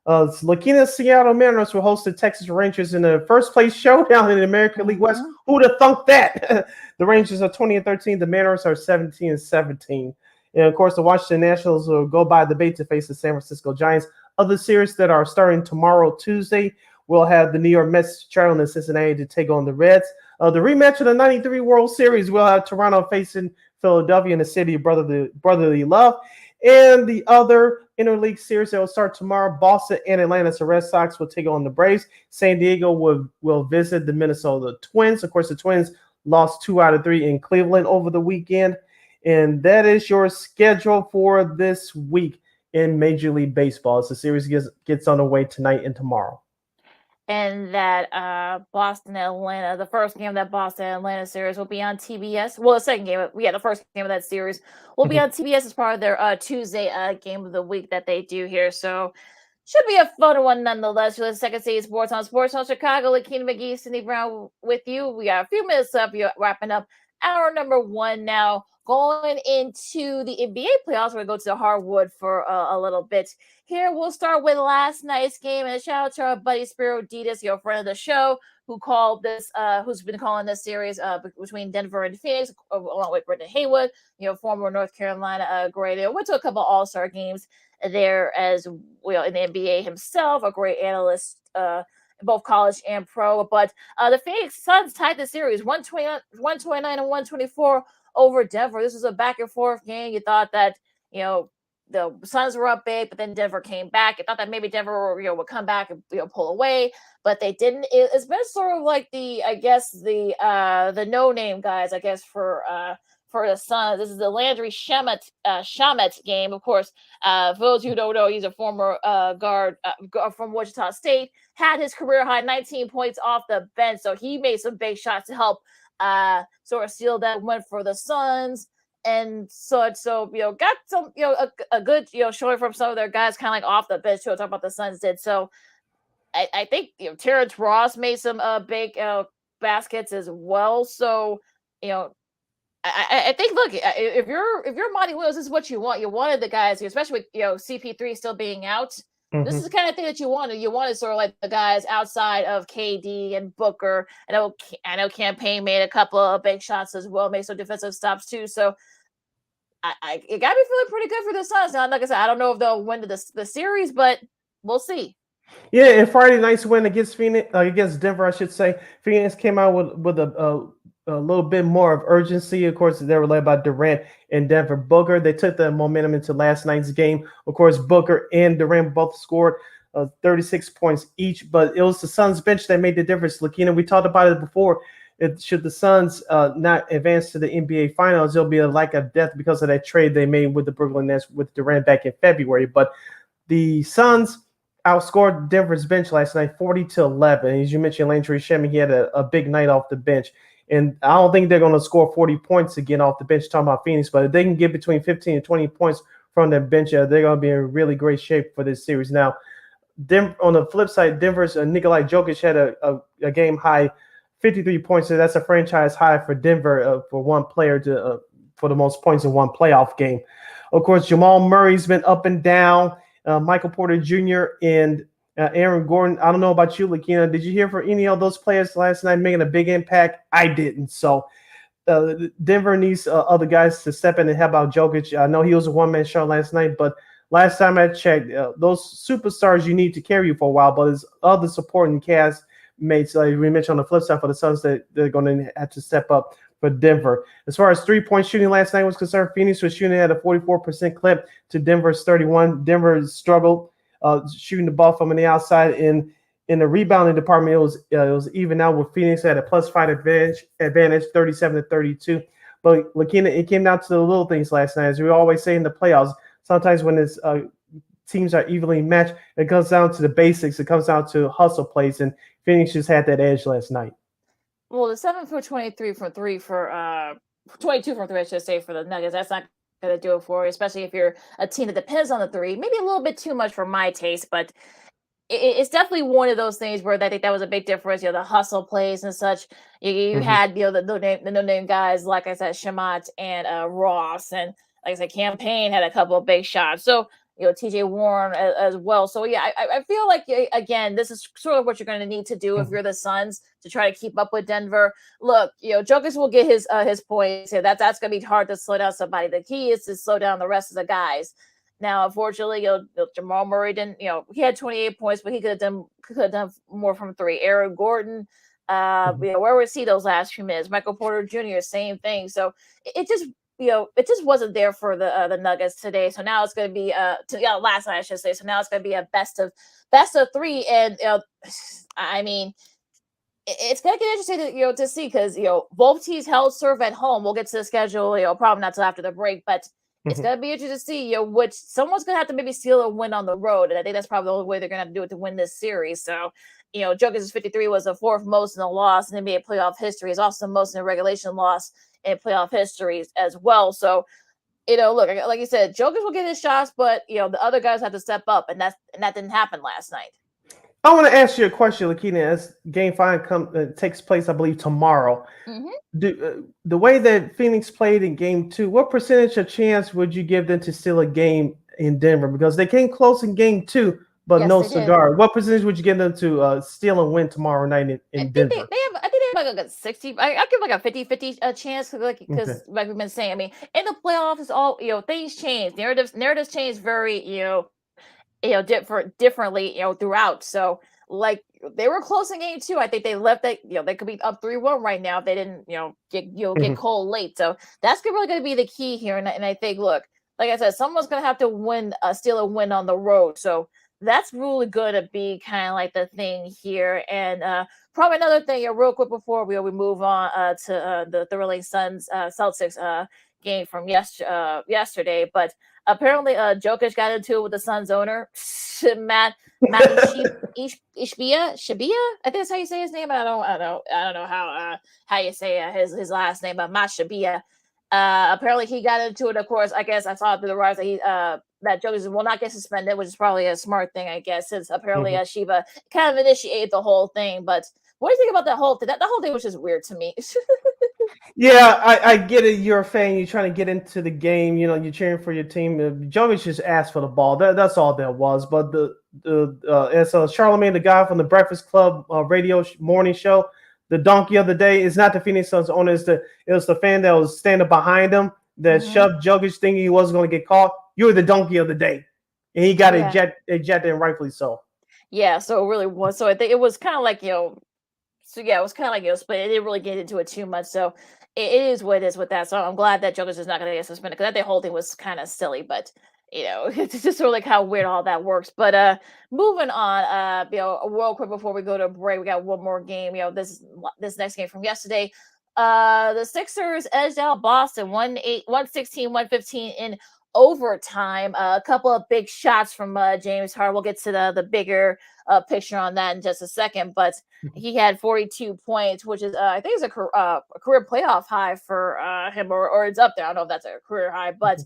Lakeena Seattle Mariners will host the Texas Rangers in the first place showdown in the American League West. Who'd have thunk that? The Rangers are 20-13. The Mariners are 17-17. And of course, the Washington Nationals will go by the bait to face the San Francisco Giants. other series that are starting tomorrow, Tuesday, we'll have the New York Mets traveling to Cincinnati to take on the Reds. The rematch of the 93 World Series, we'll have Toronto facing Philadelphia in the city of brotherly love. And the other interleague series that will start tomorrow, Boston and Atlanta. So Red Sox will take on the Braves. San Diego will visit the Minnesota Twins. Of course, the Twins lost 2 out of 3 in Cleveland over the weekend. And that is your schedule for this week in Major League Baseball. So the series gets underway tonight and tomorrow. And that Boston-Atlanta, the first game of that Boston-Atlanta series will be on TBS. Well, the second game, the first game of that series will be on TBS as part of their Tuesday game of the week that they do here. So should be a fun one nonetheless. You're the Second City Sports on Chicago. Lakeena McGee, Cindy Brown with you. We got a few minutes up. You're wrapping up hour number 1 now. Going into the NBA playoffs, we're going to go to the hardwood for a little bit. Here, we'll start with last night's game. And a shout out to our buddy Spiro Ditas, your friend of the show, who's been calling this series between Denver and Phoenix, along with Brendan Haywood, former North Carolina great. Went to a couple All-Star games there as well in the NBA himself, a great analyst, both college and pro. But the Phoenix Suns tied the series 129 and 124 over Denver. This was a back and forth game. You thought that, the Suns were up big, but then Denver came back. You thought that maybe Denver, would come back and pull away, but they didn't. It's been sort of like the no-name guys, I guess, for the Suns. This is the Landry Shamet game. Of course, for those who don't know, he's a former guard from Wichita State. Had his career high 19 points off the bench, so he made some big shots to help sort of seal that win for the Suns. And so got some a good showing from some of their guys kind of like off the bench too. Talk about the Suns did. So I think Terrence Ross made some big baskets as well. So I think, look, if you're Monty Williams, this is what you want. You wanted the guys, especially with CP3 still being out. Mm-hmm. This is the kind of thing that you wanted. You wanted sort of like the guys outside of KD and Booker. I know Campaign made a couple of big shots as well, made some defensive stops too. So it got me feeling pretty good for the Suns. Now, like I said, I don't know if they'll win the series, but we'll see. Yeah, and Friday night's win against Denver, I should say. Phoenix came out with a little bit more of urgency. Of course, they were led by Durant and Denver Booker. They took the momentum into last night's game. Of course, Booker and Durant both scored 36 points each, but it was the Suns bench that made the difference. Lakeena, we talked about it before. Should the Suns not advance to the NBA Finals, it'll be a lack of depth because of that trade they made with the Brooklyn Nets with Durant back in February. But the Suns outscored Denver's bench last night 40-11. As you mentioned, Landry Shamet, he had a big night off the bench. And I don't think they're going to score 40 points again off the bench, talking about Phoenix. But if they can get between 15 and 20 points from their bench, they're going to be in really great shape for this series. Now, on the flip side, Denver's Nikola Jokic had a game high 53 points. So that's a franchise high for Denver for one player for the most points in one playoff game. Of course, Jamal Murray's been up and down. Michael Porter Jr. and Aaron Gordon. I don't know about you, Lakeena. Did you hear from any of those players last night making a big impact? I didn't. So Denver needs other guys to step in and help out Jokic. I know he was a one-man show last night, but last time I checked, those superstars you need to carry you for a while, but there's other supporting cast mates, like we mentioned on the flip side for the Suns, that they're going to have to step up for Denver. As far as three-point shooting last night was concerned, Phoenix was shooting at a 44% clip to Denver's 31%. Denver struggled shooting the ball from the outside. In the rebounding department, it was even out with Phoenix at a +5 advantage, 37-32. But Lakeena, it came down to the little things last night. As we always say in the playoffs, sometimes when it's teams are evenly matched, it comes down to the basics. It comes down to hustle plays, and Phoenix just had that edge last night. Well, the 7 for 23 for 3 for 22 from 3, I should say, for the Nuggets. That's not going to do it for you, especially if you're a team that depends on the 3. Maybe a little bit too much for my taste, but it's definitely one of those things where I think that was a big difference. The hustle plays and such. You had the no-name guys, like I said, Shamat and Ross, and like I said, Campaign had a couple of big shots. So TJ Warren as well. So yeah, I feel like, again, this is sort of what you're going to need to do if you're the Suns to try to keep up with Denver. Look, Jokic will get his points. That's going to be hard to slow down somebody. The key is to slow down the rest of the guys. Now, unfortunately, Jamal Murray didn't. He had 28 points, but he could have done more from three. Aaron Gordon, where was he those last few minutes? Michael Porter Jr., same thing. So it just it just wasn't there for the Nuggets today. So now it's going to be last night I should say. So now it's going to be a best of three, and I mean, it's going to get interesting to see because both teams held serve at home. We'll get to the schedule, probably not till after the break, but it's going to be interesting to see which someone's going to have to maybe steal a win on the road, and I think that's probably the only way they're going to have to do it to win this series. So Jokic's 53 was the fourth most in the loss in NBA playoff history. It's also the most in the regulation loss in playoff history as well. So look, like you said, Jokic will get his shots, but the other guys have to step up, and that didn't happen last night. I want to ask you a question, Lakeena, as Game 5 takes place, I believe, tomorrow. The way that Phoenix played in Game 2, what percentage of chance would you give them to steal a game in Denver? Because they came close in Game 2, but no cigar. What percentage would you give them to steal and win tomorrow night in Denver? I think they have like a 60. I give like a 50-50 chance because like we've been saying, I mean, in the playoffs, it's all things change. Narratives change very differently throughout. So like they were close in Game 2. I think they left that they could be up 3-1 right now if they didn't get cold late. So that's really going to be the key here. And I think, look, like I said, someone's going to have to steal a win on the road. So that's really going to be kind of like the thing here. And probably another thing, real quick before we move on to the Thrilling Suns Celtics game from yesterday. But apparently, Jokic got into it with the Suns owner, Matt Ishbia. I think that's how you say his name. I don't know how you say his last name, but Matt Ishbia. Apparently, he got into it. Of course, I guess I saw through the rise that that Jokic will not get suspended, which is probably a smart thing, I guess, since apparently Shiva kind of initiated the whole thing. But what do you think about that whole thing? That whole thing was just weird to me. Yeah, I get it. You're a fan. You're trying to get into the game. You're cheering for your team. Jokic just asked for the ball. That's all that was. But as Charlemagne, the guy from the Breakfast Club radio morning show, the donkey of the day is not the Phoenix Suns owner. It was the fan that was standing behind him that shoved Jokic thinking he wasn't going to get caught. You were the donkey of the day, and he got ejected, and rightfully so. Yeah, so it really was. So I think it was kind of like So yeah, it was kind of like split. It didn't really get into it too much. So it is what it is with that. So I'm glad that Jokic is not going to get suspended because the whole thing was kind of silly. But it's just sort of like how weird all that works. But moving on, real quick before we go to break, we got one more game. This next game from yesterday. The Sixers edged out Boston 116-115 in overtime. A couple of big shots from James Harden. We'll get to the bigger picture on that in just a second, but he had 42 points, which is I think is a career playoff high for him, or it's up there. I don't know if that's a career high, but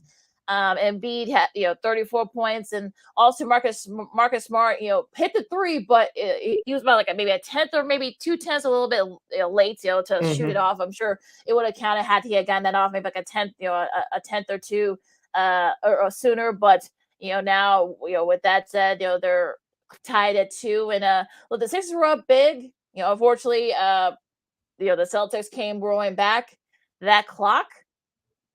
Embiid had 34 points, and also Marcus Smart hit the three, but he was about like maybe a tenth or maybe 2/10 a little bit late to shoot it off. I'm sure it would have counted had he had gotten that off maybe like a tenth a tenth or two or sooner. But now with that said, they're tied at 2, and the Sixers were up big. Unfortunately, the Celtics came rolling back. That clock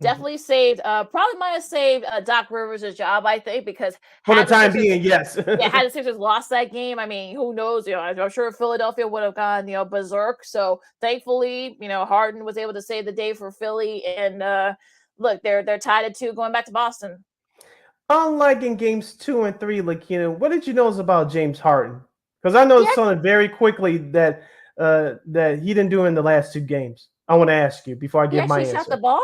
definitely saved, probably might have saved Doc Rivers' job, I think, because for the time being, yes. Had the Sixers lost that game, I mean, who knows? I'm sure Philadelphia would have gone, berserk. So thankfully, Harden was able to save the day for Philly, and look, they're tied at 2, going back to Boston. Unlike in games 2 and 3, Lakeena, what did you notice about James Harden? Because I noticed something very quickly that he didn't do in the last 2 games. I want to ask you before I give my answer. He shot the ball?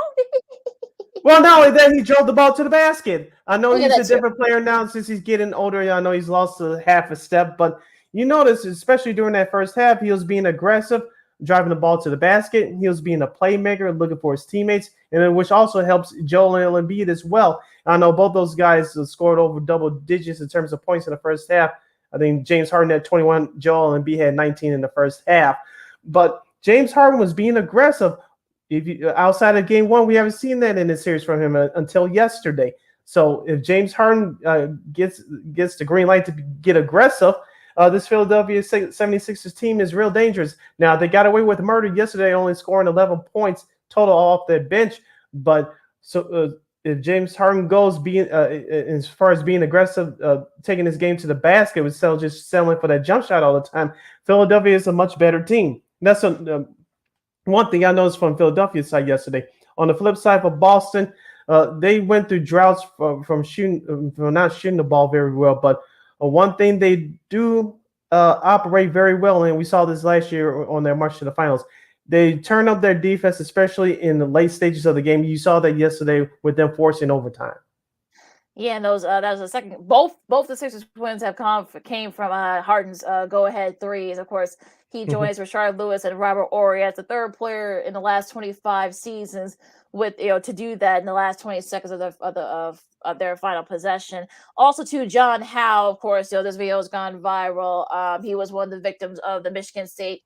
Well, not only that, he drove the ball to the basket. I know he's a different player now since he's getting older. I know he's lost half a step, but you notice, especially during that first half, he was being aggressive, driving the ball to the basket. He was being a playmaker, looking for his teammates, and which also helps Joel Embiid as well. I know both those guys scored over double digits in terms of points in the first half. I think James Harden had 21, Joel Embiid had 19 in the first half. But James Harden was being aggressive. Outside of game 1, we haven't seen that in the series from him until yesterday. So if James Harden gets the green light to get aggressive, this Philadelphia 76ers team is real dangerous. Now, they got away with murder yesterday, only scoring 11 points total off their bench. But if James Harden goes being as far as being aggressive, taking this game to the basket instead of just settling for that jump shot all the time, Philadelphia is a much better team. That's one thing I noticed from Philadelphia's side yesterday. On the flip side for Boston, they went through droughts from not shooting the ball very well. But one thing they do operate very well, and we saw this last year on their march to the finals. They turn up their defense, especially in the late stages of the game. You saw that yesterday with them forcing overtime. Yeah, and those that was the second. Both the Sixers wins came from Harden's go-ahead threes. Of course, he joins Rashard Lewis and Robert Horry as the third player in the last 25 seasons with to do that in the last 20 seconds of their final possession. Also, to John Howe, of course, this video has gone viral. He was one of the victims of the Michigan State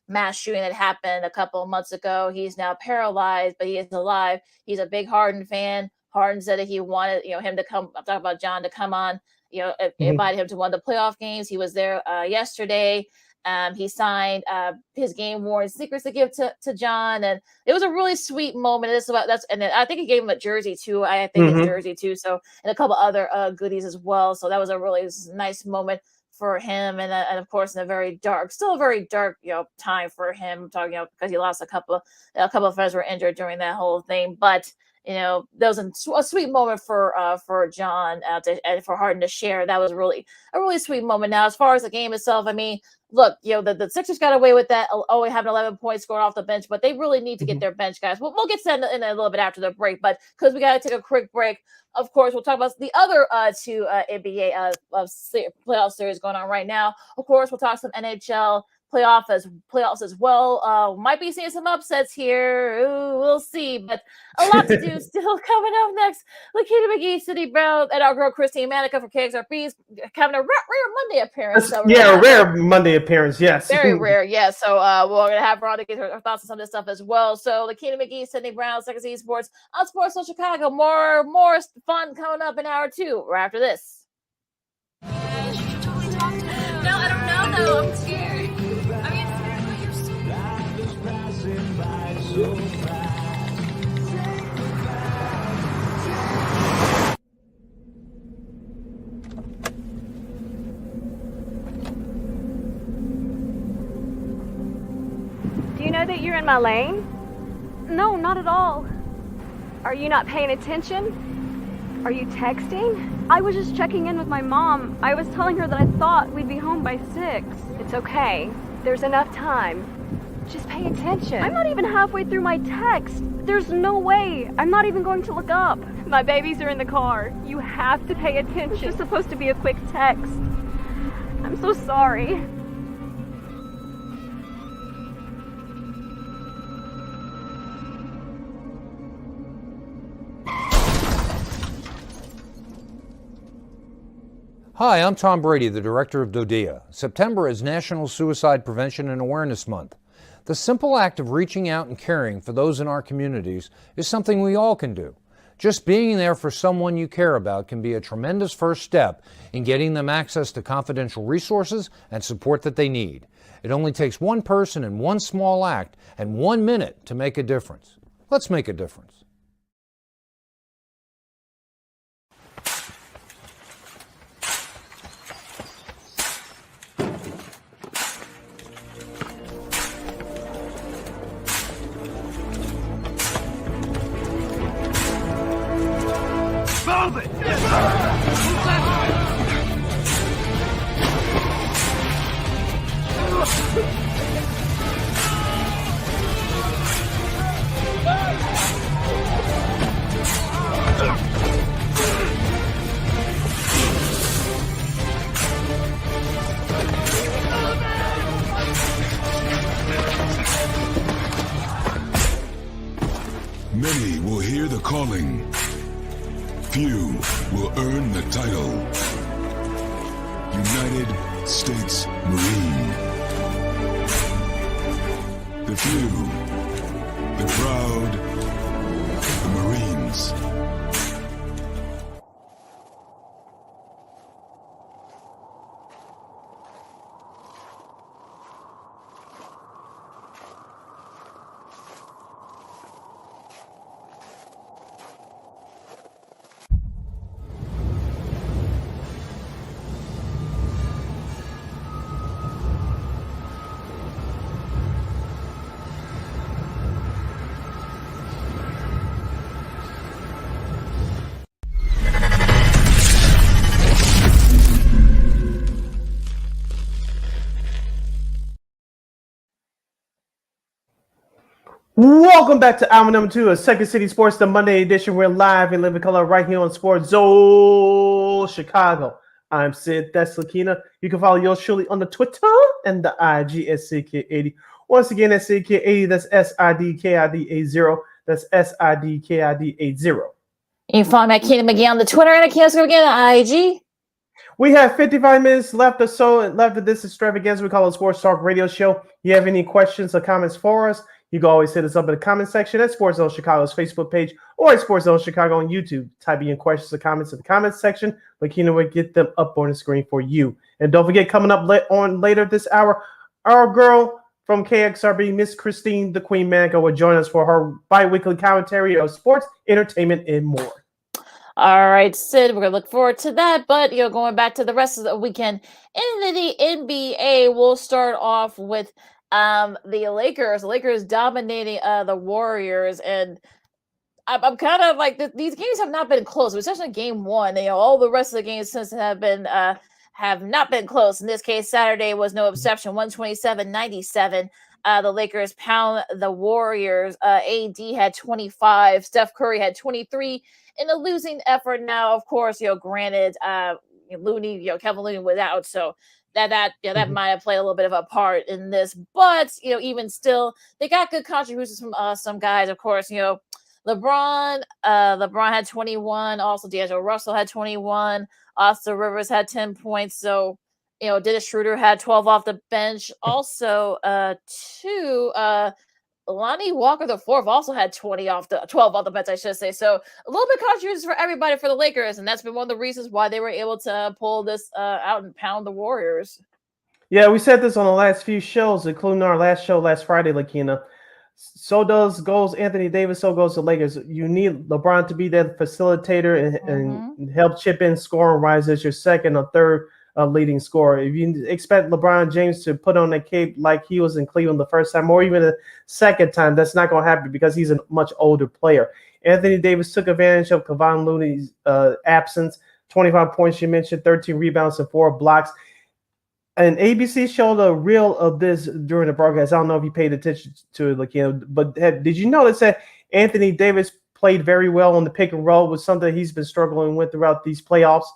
mass shooting that happened a couple of months ago. He's now paralyzed, but he is alive. He's a big Harden fan. Harden said that he wanted, him to come. I'm talking about John to come on. Invited him to one of the playoff games. He was there yesterday. He signed his game worn sneakers to give to John, and it was a really sweet moment. And I think he gave him a jersey too. I think his jersey too. So, and a couple other goodies as well. So that was a really nice moment for him, and of course, in a very dark time for him. Talking, because he lost a couple of friends were injured during that whole thing, but. That was a sweet moment for John and for Harden to share. That was a really sweet moment. Now, as far as the game itself, I mean, look, the Sixers got away with that, only having 11 points scored off the bench, but they really need to get their bench guys. We'll get to that in a little bit after the break, but because we got to take a quick break, of course, we'll talk about the other two NBA playoff series going on right now. Of course, we'll talk some NHL playoffs as well. Might be seeing some upsets here. Ooh, we'll see. But a lot to do still coming up next. Lakeena McGee, Cindy Brown, and our girl Christine Manika for KXRB is having a rare Monday appearance. So rare Monday appearance. Yes, very rare. Yeah. So we're gonna have her on to get her thoughts on some of this stuff as well. So Lakeena McGee, Cindy Brown, Second City Sports on Sports on Chicago. More fun coming up in hour 2. Right after this. No, I don't know. No, I'm scared. Do you know that you're in my lane? No, not at all. Are you not paying attention? Are you texting? I was just checking in with my mom. I was telling her that I thought we'd be home by 6. It's okay. There's enough time. Just pay attention. I'm not even halfway through my text. There's no way. I'm not even going to look up. My babies are in the car. You have to pay attention. It's just supposed to be a quick text. I'm so sorry. Hi, I'm Tom Brady, the director of DODEA. September is National Suicide Prevention and Awareness Month. The simple act of reaching out and caring for those in our communities is something we all can do. Just being there for someone you care about can be a tremendous first step in getting them access to confidential resources and support that they need. It only takes one person and one small act and 1 minute to make a difference. Let's make a difference. Move it! Many will hear the calling. Few will earn the title. United States Marine. The few, the proud, the Marines. Welcome back to hour number 2 of Second City Sports, the Monday edition. We're live in living color right here on Sports Zone Chicago. I'm Sid, that's Lakeena. You can follow yours truly on the Twitter and the IG at SidKid80. Once again, that's SidKid80. That's SIDKID80. That's SIDKID80. You can follow me at Keena McGee on the Twitter and at Keena McGee on the IG. We have 55 minutes left or so left of this extravaganza we call a Sports Talk Radio Show. You have any questions or comments for us? You can always hit us up in the comment section at Sports Zone Chicago's Facebook page or at Sports Zone Chicago on YouTube. Type in questions or comments in the comments section. Lakeena will get them up on the screen for you. And don't forget, coming up later this hour, our girl from KXRB, Miss Christine the Queen Manika, will join us for her bi-weekly commentary of sports, entertainment, and more. All right, Sid, we're going to look forward to that. But, going back to the rest of the weekend in the NBA, we'll start off with the Lakers. The Lakers dominating the Warriors. And I'm kind of like, these games have not been close, especially game one. All the rest of the games since have not been close. In this case, Saturday was no exception, 127-97. The Lakers pound the Warriors. AD had 25. Steph Curry had 23 in a losing effort. Now, of course, granted, Looney, Kevin Looney was out, so that might have played a little bit of a part in this. But even still, they got good contributions from some guys. Of course, LeBron had 21. Also, D'Angelo Russell had 21. Austin Rivers had 10 points. So, Dennis Schroeder had 12 off the bench. Also, Lonnie Walker the fourth also had 12 off the bench, I should say. So a little bit contributions for everybody for the Lakers, and that's been one of the reasons why they were able to pull this out and pound the Warriors. Yeah, we said this on the last few shows, including our last show last Friday, Lakeena. So goes Anthony Davis, so goes the Lakers. You need LeBron to be that facilitator and help chip in scoring rise as your second or third leading scorer. If you expect LeBron James to put on a cape like he was in Cleveland the first time or even the second time, that's not going to happen because he's a much older player. Anthony Davis took advantage of Kevon Looney's absence. 25 points, you mentioned, 13 rebounds and 4 blocks. And ABC showed a reel of this during the broadcast. I don't know if you paid attention to it, but did you notice that Anthony Davis played very well on the pick and roll, was something he's been struggling with throughout these playoffs?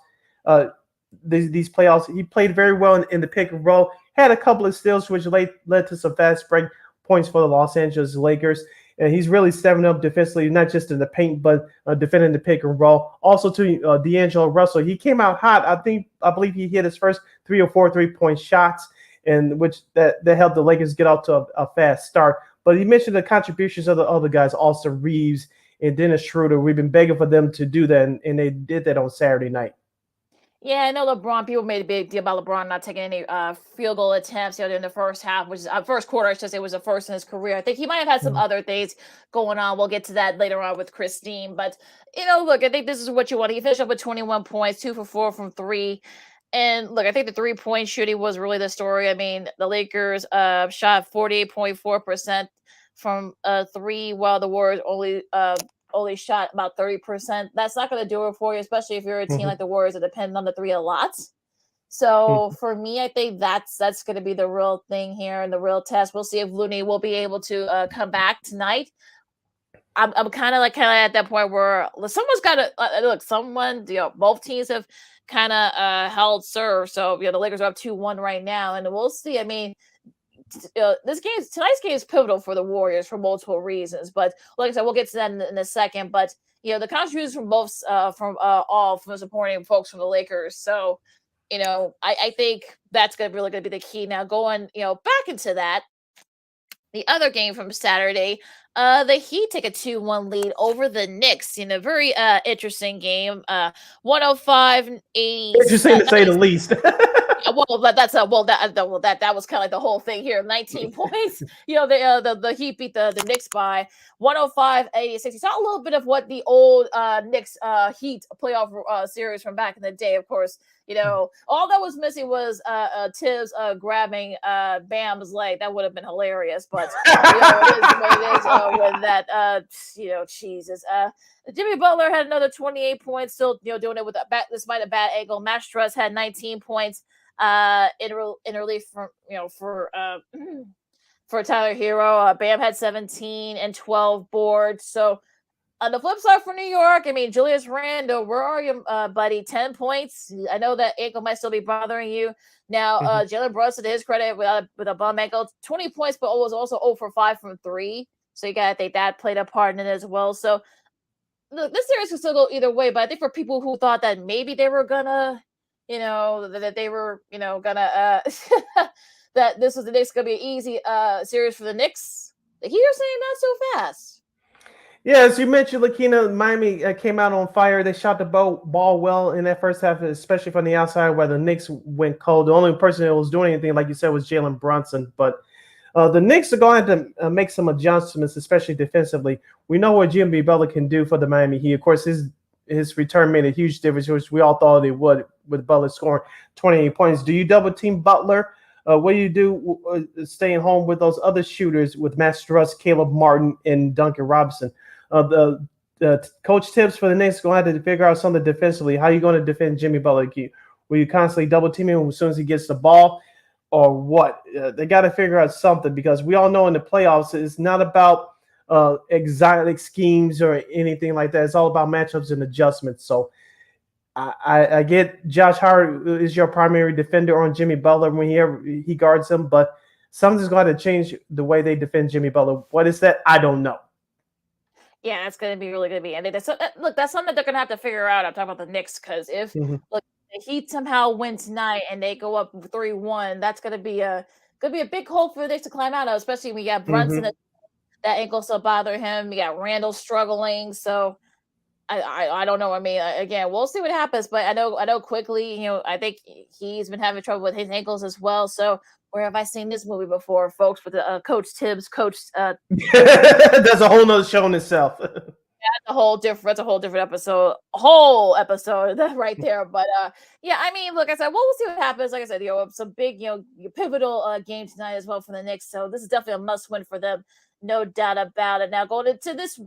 These playoffs, he played very well in the pick and roll. Had a couple of steals, which led to some fast break points for the Los Angeles Lakers. And he's really stepping up defensively, not just in the paint, but defending the pick and roll. Also, to D'Angelo Russell, he came out hot. I believe he hit his first 3 or 4 3-point shots, and which that helped the Lakers get out to a fast start. But he mentioned the contributions of the other guys, Austin Reeves and Dennis Schroeder. We've been begging for them to do that, and they did that on Saturday night. Yeah, I know LeBron. People made a big deal about LeBron not taking any field goal attempts during the first half, which is first quarter. I should say was the first in his career. I think he might have had some other things going on. We'll get to that later on with Christine. But look, I think this is what you want. He finished up with 21 points, 2 for 4 from 3. And look, I think the 3-point shooting was really the story. I mean, the Lakers shot 48.4% from 3, while the Warriors only shot about 30%. That's not going to do it for you, especially if you're a team like the Warriors that depend on the 3 a lot. So for me, I think that's going to be the real thing here and the real test. We'll see if Looney will be able to come back tonight. I'm kind of at that point where someone's got to look. Both teams have kind of held serve. So the Lakers are up 2-1 right now, and we'll see. I mean, tonight's game is pivotal for the Warriors for multiple reasons. But like I said, we'll get to that in a second. But the contributions from both from the supporting folks from the Lakers. So I think that's really going to be the key. Now going back into that, the other game from Saturday, the Heat take a 2-1 lead over the Knicks in a very interesting game. 105-80. Interesting to say the least. Well, that was kind of like the whole thing here. 19 points. The Heat beat the Knicks by 105-86. You saw a little bit of what the old Knicks Heat playoff series from back in the day. Of course, all that was missing was Tibbs grabbing Bam's leg. That would have been hilarious, but it is what it is with that. Jesus. Jimmy Butler had another 28 points, still doing it with despite a bad ankle. Max Strus had 19 points in relief for for Tyler Hero. Bam had 17 and 12 boards. So on the flip side for New York, I mean, Julius Randle, where are you, buddy? 10 points. I know that ankle might still be bothering you. Now, Jalen Brunson, to his credit, with a bum ankle, 20 points, but was also 0 for 5 from 3. So you got to think that played a part in it as well. So look, this series could still go either way, but I think for people who thought that maybe they were gonna, that they were, gonna that this was the Knicks gonna be an easy series for the Knicks, the Heat are saying not so fast. Yeah, as you mentioned, Lakeena, Miami came out on fire. They shot the ball well in that first half, especially from the outside where the Knicks went cold. The only person that was doing anything, like you said, was Jalen Brunson. But the Knicks are going to make some adjustments, especially defensively. We know what Jimmy Butler can do for the Miami Heat. Of course, his return made a huge difference, which we all thought it would, with Butler scoring 28 points. Do you double team Butler? What do you do staying home with those other shooters with Matt Struss, Caleb Martin, and Duncan Robinson? The coach tips for the Knicks going to have to figure out something defensively. How are you going to defend Jimmy Butler? Will you constantly double team him as soon as he gets the ball, or what? They got to figure out something, because we all know in the playoffs it's not about exotic schemes or anything like that. It's all about matchups and adjustments. So I get Josh Hart is your primary defender on Jimmy Butler when he guards him, but something's going to change the way they defend Jimmy Butler. What is that? I don't know. Yeah, it's going to be really going to be. And look, that's something they're going to have to figure out. I'm talking about the Knicks, because if look, the Heat somehow win tonight and they go up 3-1, that's going to be a big hole for the Knicks to climb out of, especially when you got Brunson that ankle still bother him. You got Randall struggling, so I don't know. I mean, again, we'll see what happens. But I know quickly. I think he's been having trouble with his ankles as well. So where have I seen this movie before, folks? With Coach Tibbs, that's a whole nother show in itself. That's a whole different episode. Whole episode right there. But yeah, I mean, look, I said, we'll see what happens. Like I said, some big, pivotal game tonight as well for the Knicks. So this is definitely a must-win for them. No doubt about it. Now going into this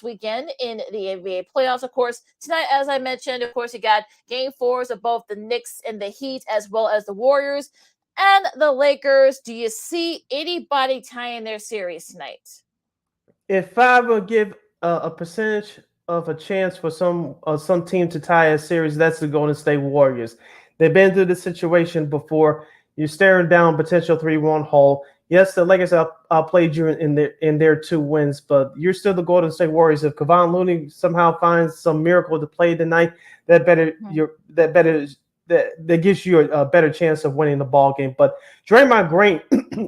weekend in the NBA playoffs, of course, tonight, as I mentioned, of course, you got game 4s of both the Knicks and the Heat, as well as the Warriors and the Lakers. Do you see anybody tying their series tonight? If I would give a percentage of a chance for some team to tie a series, that's the Golden State Warriors. They've been through this situation before. You're staring down potential 3-1 hole. Yes, the Lakers outplayed you in their 2 wins, but you're still the Golden State Warriors. If Kevon Looney somehow finds some miracle to play tonight, that gives you a better chance of winning the ball game. But Draymond Green,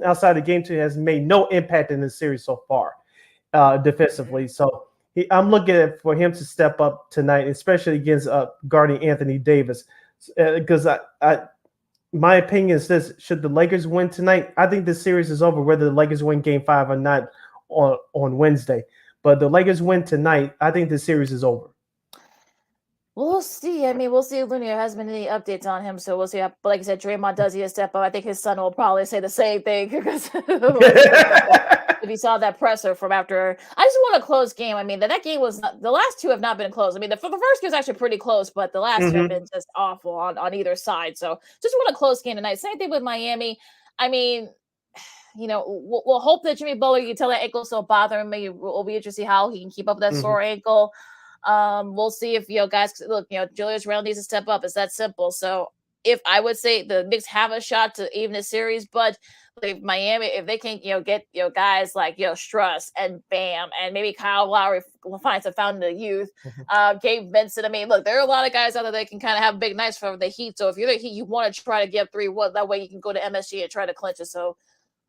outside of game 2, has made no impact in this series so far defensively. So I'm looking for him to step up tonight, especially against guarding Anthony Davis, because my opinion is this: should the Lakers win tonight, I think this series is over, whether the Lakers win game 5 or not on Wednesday. But the Lakers win tonight, I think this series is over. We'll see. I mean, we'll see if Looney has been any updates on him. So we'll see. But like I said, Draymond does he a step up. I think his son will probably say the same thing, because if he saw that presser from after. I just want a close game. I mean, that game was not. The last 2 have not been close. I mean, the first game was actually pretty close, but the last 2 have been just awful on either side. So just want a close game tonight. Same thing with Miami. I mean, we'll hope that Jimmy Butler, you can tell that ankle still bothering me. We'll be interested to see how he can keep up with that sore ankle. We'll see if guys look. Julius Randle needs to step up. It's that simple. So if I would say the Knicks have a shot to even the series, but if Miami, if they can, get guys like Struss and Bam, and maybe Kyle Lowry finds a fountain of youth, Gabe Vincent. I mean, look, there are a lot of guys out there that can kind of have big nights for the Heat. So if you're the Heat, you want to try to get 3-1. That way you can go to MSG and try to clinch it. So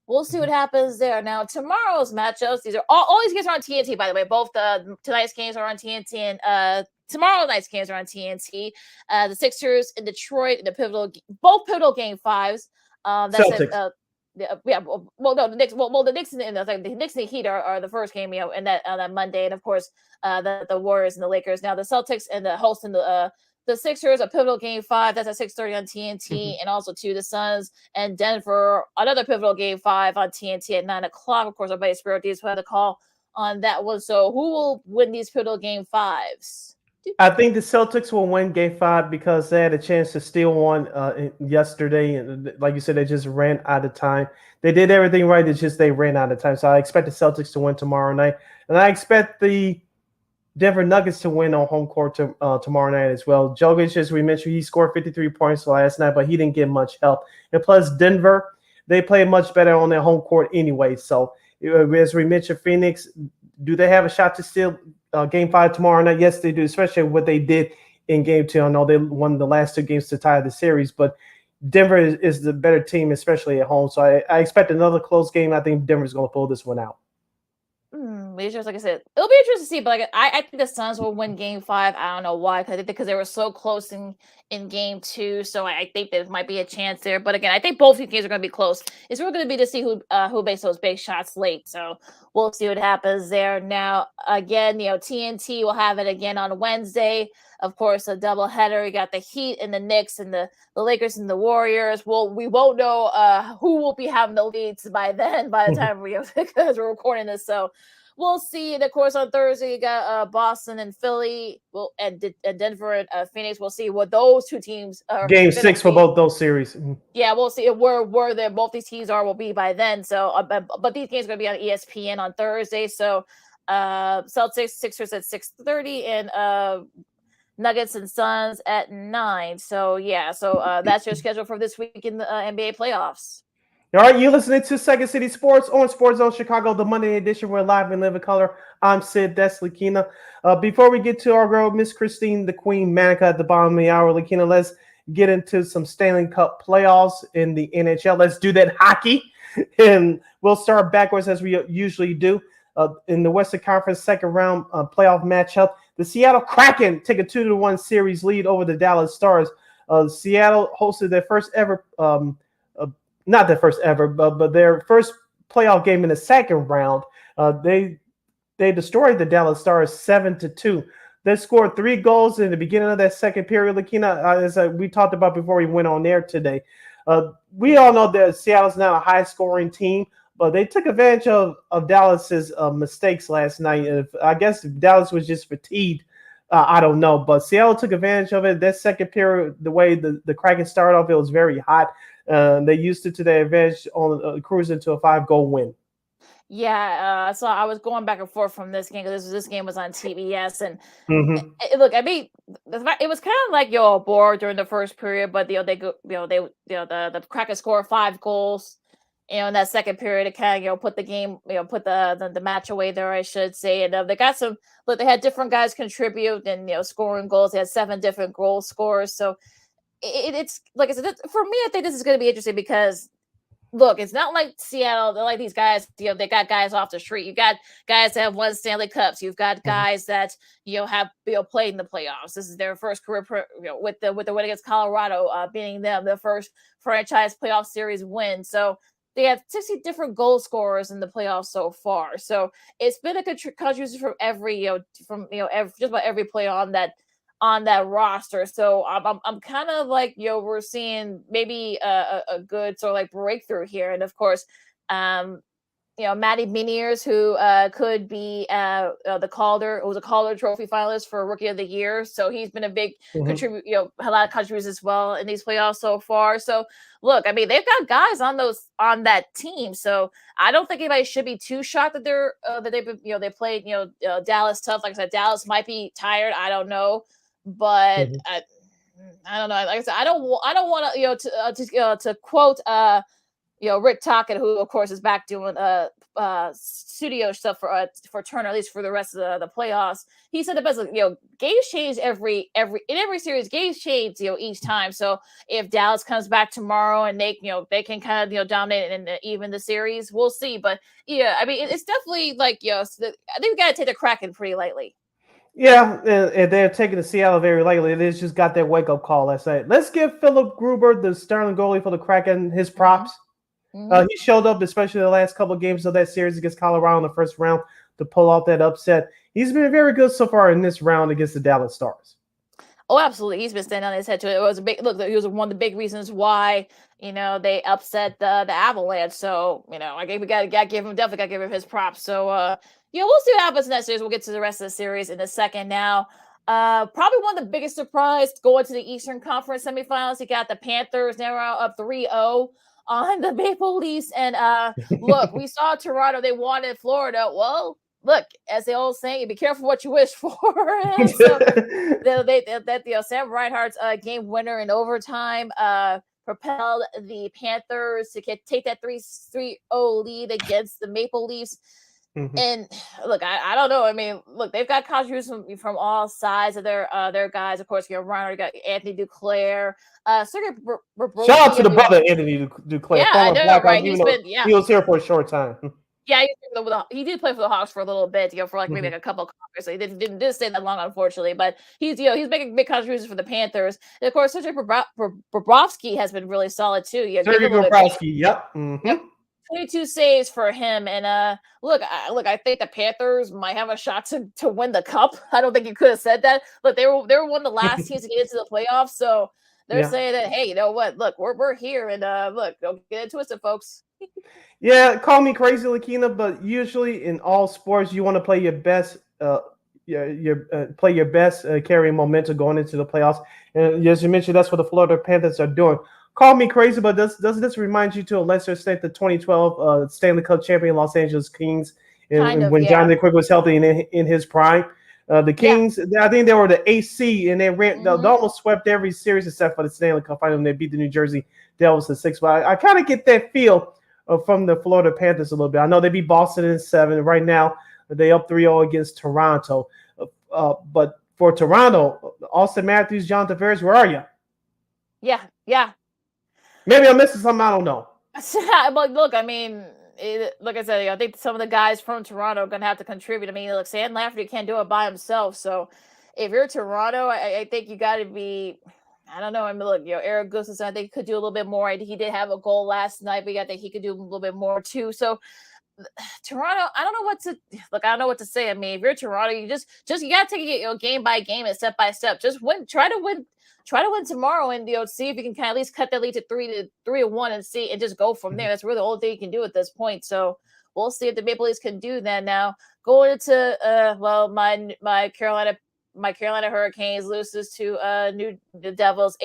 we'll see what happens there. Now, tomorrow's matchups, these are all these games are on TNT, by the way. Both tonight's games are on TNT, and tomorrow night's games are on TNT. The Sixers in Detroit in both pivotal game 5s. That's Celtics. The Knicks. Well, the Knicks and the Knicks and the Heat are the first game, in that Monday, and of course, the Warriors and the Lakers. Now, the Celtics and the host and the Sixers, a pivotal game 5. That's at 6:30 on TNT, and also the Suns and Denver, another pivotal game 5 on TNT at 9:00. Of course, our buddy Spirit D's will have the call on that one. So, who will win these pivotal game 5s? I think the Celtics will win Game 5 because they had a chance to steal one yesterday, and like you said, they just ran out of time. They did everything right. It's just they ran out of time. So I expect the Celtics to win tomorrow night, and I expect the Denver Nuggets to win on home court tomorrow night as well. Jokic, as we mentioned, he scored 53 points last night, but he didn't get much help. And plus, Denver, they play much better on their home court anyway. So as we mentioned, Phoenix, do they have a shot to steal Game 5 tomorrow night? Yes, they do, especially what they did in Game 2. I know they won the last two games to tie the series, but Denver is the better team, especially at home. So I expect another close game. I think Denver's going to pull this one out. Just like I said, it'll be interesting to see. But like I think the Suns will win Game 5. I don't know why, because they were so close in Game 2. So I think there might be a chance there. But again, I think both these games are going to be close. It's really going to be to see who makes those big shots late. So we'll see what happens there. Now again, TNT will have it again on Wednesday. Of course, a doubleheader. You got the Heat and the Knicks and the Lakers and the Warriors. Well, we won't know who will be having the leads by then. By the time because we're recording this, so. We'll see. And of course, on Thursday, you got Boston and Philly, and Denver and Phoenix. We'll see what those two teams are. Game 6 for both those series. Yeah, we'll see where both these teams will be by then. So, but these games are going to be on ESPN on Thursday. So, Celtics, Sixers at 6:30, and Nuggets and Suns at 9. So, yeah. So that's your schedule for this week in the NBA playoffs. All right, you're listening to Second City Sports on Sports Zone Chicago, the Monday edition. We're live in living color. I'm Sid, that's Lakeena. Before we get to our girl, Miss Christine, the Queen, Manika at the bottom of the hour, Lakeena, let's get into some Stanley Cup playoffs in the NHL. Let's do that hockey, and we'll start backwards as we usually do. In the Western Conference second round playoff matchup, the Seattle Kraken take a 2-1 series lead over the Dallas Stars. Seattle hosted their first ever not their first ever, but their first playoff game in the second round. They destroyed the Dallas Stars 7-2. They scored 3 goals in the beginning of that second period. Lakeena, as we talked about before we went on air today, we all know that Seattle's not a high-scoring team, but they took advantage of Dallas's mistakes last night. I guess if Dallas was just fatigued, I don't know, but Seattle took advantage of it. That second period, the way the Kraken started off, it was very hot. They used it to their advantage on cruising to a 5-goal win. Yeah, so I was going back and forth from this game because this game was on TBS, and Mm-hmm. I mean, it was kind of like a bore during the first period, but the Kraken scored 5 goals, in that second period to kind of put the game, put the match away there, I should say, and they got some. Look, they had different guys contribute and scoring goals. They had 7 different goal scorers, so. It's like I said, for me, I think this is going to be interesting because, look, it's not like Seattle. They're like these guys, they got guys off the street. You got guys that have won Stanley Cups. You've got guys that have played in the playoffs. This is their first career, with the win against Colorado, beating them their first franchise playoff series win. So they have 60 different goal scorers in the playoffs so far. So it's been a contribution from every just about every player on that roster. So I'm kind of like, we're seeing maybe a good sort of like breakthrough here. And of course, Matty Beniers, who could be the Calder, who was a Calder Trophy finalist for Rookie of the Year. So he's been a big a lot of contributors as well in these playoffs so far. So look, I mean, they've got guys on that team. So I don't think anybody should be too shocked that they played Dallas tough. Like I said, Dallas might be tired. I don't know. But I don't know. Like I said, I don't want to quote Rick Tocchet, who of course is back doing studio stuff for Turner, at least for the rest of the playoffs. He said the best. Games change in every series. Games change each time. So if Dallas comes back tomorrow and they can kind of dominate and even the series, we'll see. But yeah, I mean it's definitely like I think we got to take the Kraken pretty lightly. Yeah, and they're taking the Seattle very lightly. They just got that wake-up call. Let's give Philip Gruber, the starting goalie for the Kraken, his props. He showed up, especially the last couple of games of that series against Colorado in the first round, to pull off that upset. He's been very good so far in this round against the Dallas Stars. Oh, absolutely. He's been standing on his head too. It was a big look. He was one of the big reasons why they upset the Avalanche. So we definitely got to give him his props. So we'll see what happens in that series. We'll get to the rest of the series in a second. Now, Probably one of the biggest surprise going to the Eastern Conference semifinals. You got the Panthers now up 3-0 on the Maple Leafs. And look, we saw Toronto. They wanted Florida. Well, look, as they all saying, be careful what you wish for. And so Sam Reinhart's game winner in overtime propelled the Panthers to take that 3-0 lead against the Maple Leafs. Mm-hmm. And look, I don't know. I mean, look, they've got contributions from all sides of their guys. Of course, Reinhart, got Anthony Duclair. Shout out to the brother Anthony Duclair. Yeah, I know, right? He was here for a short time. Yeah, he did play for the Hawks for a little bit, for like maybe like a couple of quarters. So he didn't stay that long, unfortunately. But he's making big contributions for the Panthers. And of course, Sergei Bobrovsky has been really solid too. Sergei Bobrovsky, yep. Mm-hmm. Yep. 22 saves for him, and look, I think the Panthers might have a shot to win the cup. I don't think you could have said that. Look, they were one of the last teams to get into the playoffs, so they're saying that, hey, you know what? Look, we're here, and look, don't get it twisted, folks. Yeah, call me crazy, Lakeena, but usually in all sports, you want to play your best. Play your best, carrying momentum going into the playoffs, and as you mentioned, that's what the Florida Panthers are doing. Call me crazy, but doesn't this remind you to a lesser extent the 2012 Stanley Cup champion Los Angeles Kings, when Jonathan Quick was healthy in his prime? The Kings, I think they were the AC, and they ran. They almost swept every series except for the Stanley Cup final. And they beat the New Jersey Devils in 6. But I kind of get that feel from the Florida Panthers a little bit. I know they beat Boston in 7. Right now, they up 3-0 against Toronto. But for Toronto, Austin Matthews, Jonathan Ferris, where are you? Yeah. Maybe I'm missing something. I don't know. But look, I mean, like I said, I think some of the guys from Toronto are going to have to contribute. I mean, look, Sam Lafferty can't do it by himself. So if you're Toronto, I think you got to be, I don't know. I mean, look, Eric Gustafsson, I think he could do a little bit more. He did have a goal last night, but I think he could do a little bit more too. So Toronto, I don't know what to say. I memean, if you're Toronto, you just you got to take it game by game and step by step. Just try to win tomorrow, and see if you can kind of at least cut that lead to 3-1 and see, and just go from there. That's really the only thing you can do at this point. So we'll see if the Maple Leafs can do that. Now going into my Carolina Hurricanes loses to the Devils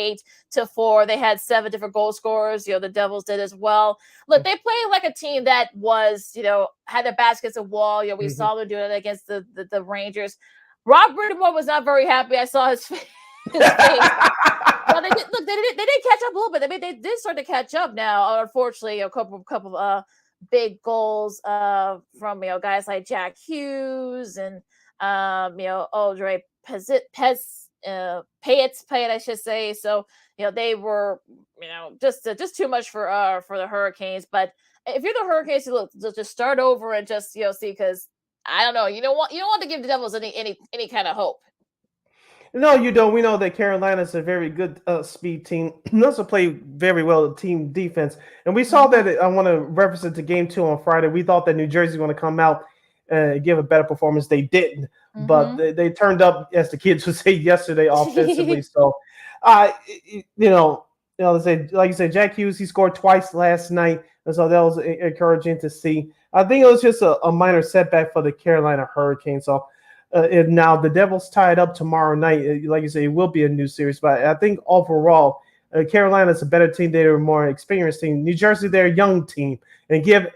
8-4. They had 7 different goal scorers. The Devils did as well. Look, they played like a team that was, had their backs against the wall. We saw them doing it against the Rangers. Rob Brittamore was not very happy. I saw his face. Well, they did catch up a little bit. I mean, they did start to catch up now. Unfortunately, a couple big goals from guys like Jack Hughes and Audrey Payet, I should say. So they were just too much for the Hurricanes. But if you're the Hurricanes, look, just start over and just see, because I don't know, you don't want to give the Devils any kind of hope. No, you don't. We know that Carolina's a very good speed team. They also play very well team defense. And we saw that, I want to reference it to game 2 on Friday. We thought that New Jersey was going to come out and give a better performance. They didn't. But they turned up, as the kids would say yesterday, offensively. So, like you said, Jack Hughes, he scored twice last night. And so that was encouraging to see. I think it was just a minor setback for the Carolina Hurricanes. So, and now the Devils tied up tomorrow night. Like you say, it will be a new series. But I think overall, Carolina's a better team. They're a more experienced team. New Jersey, they're a young team. And give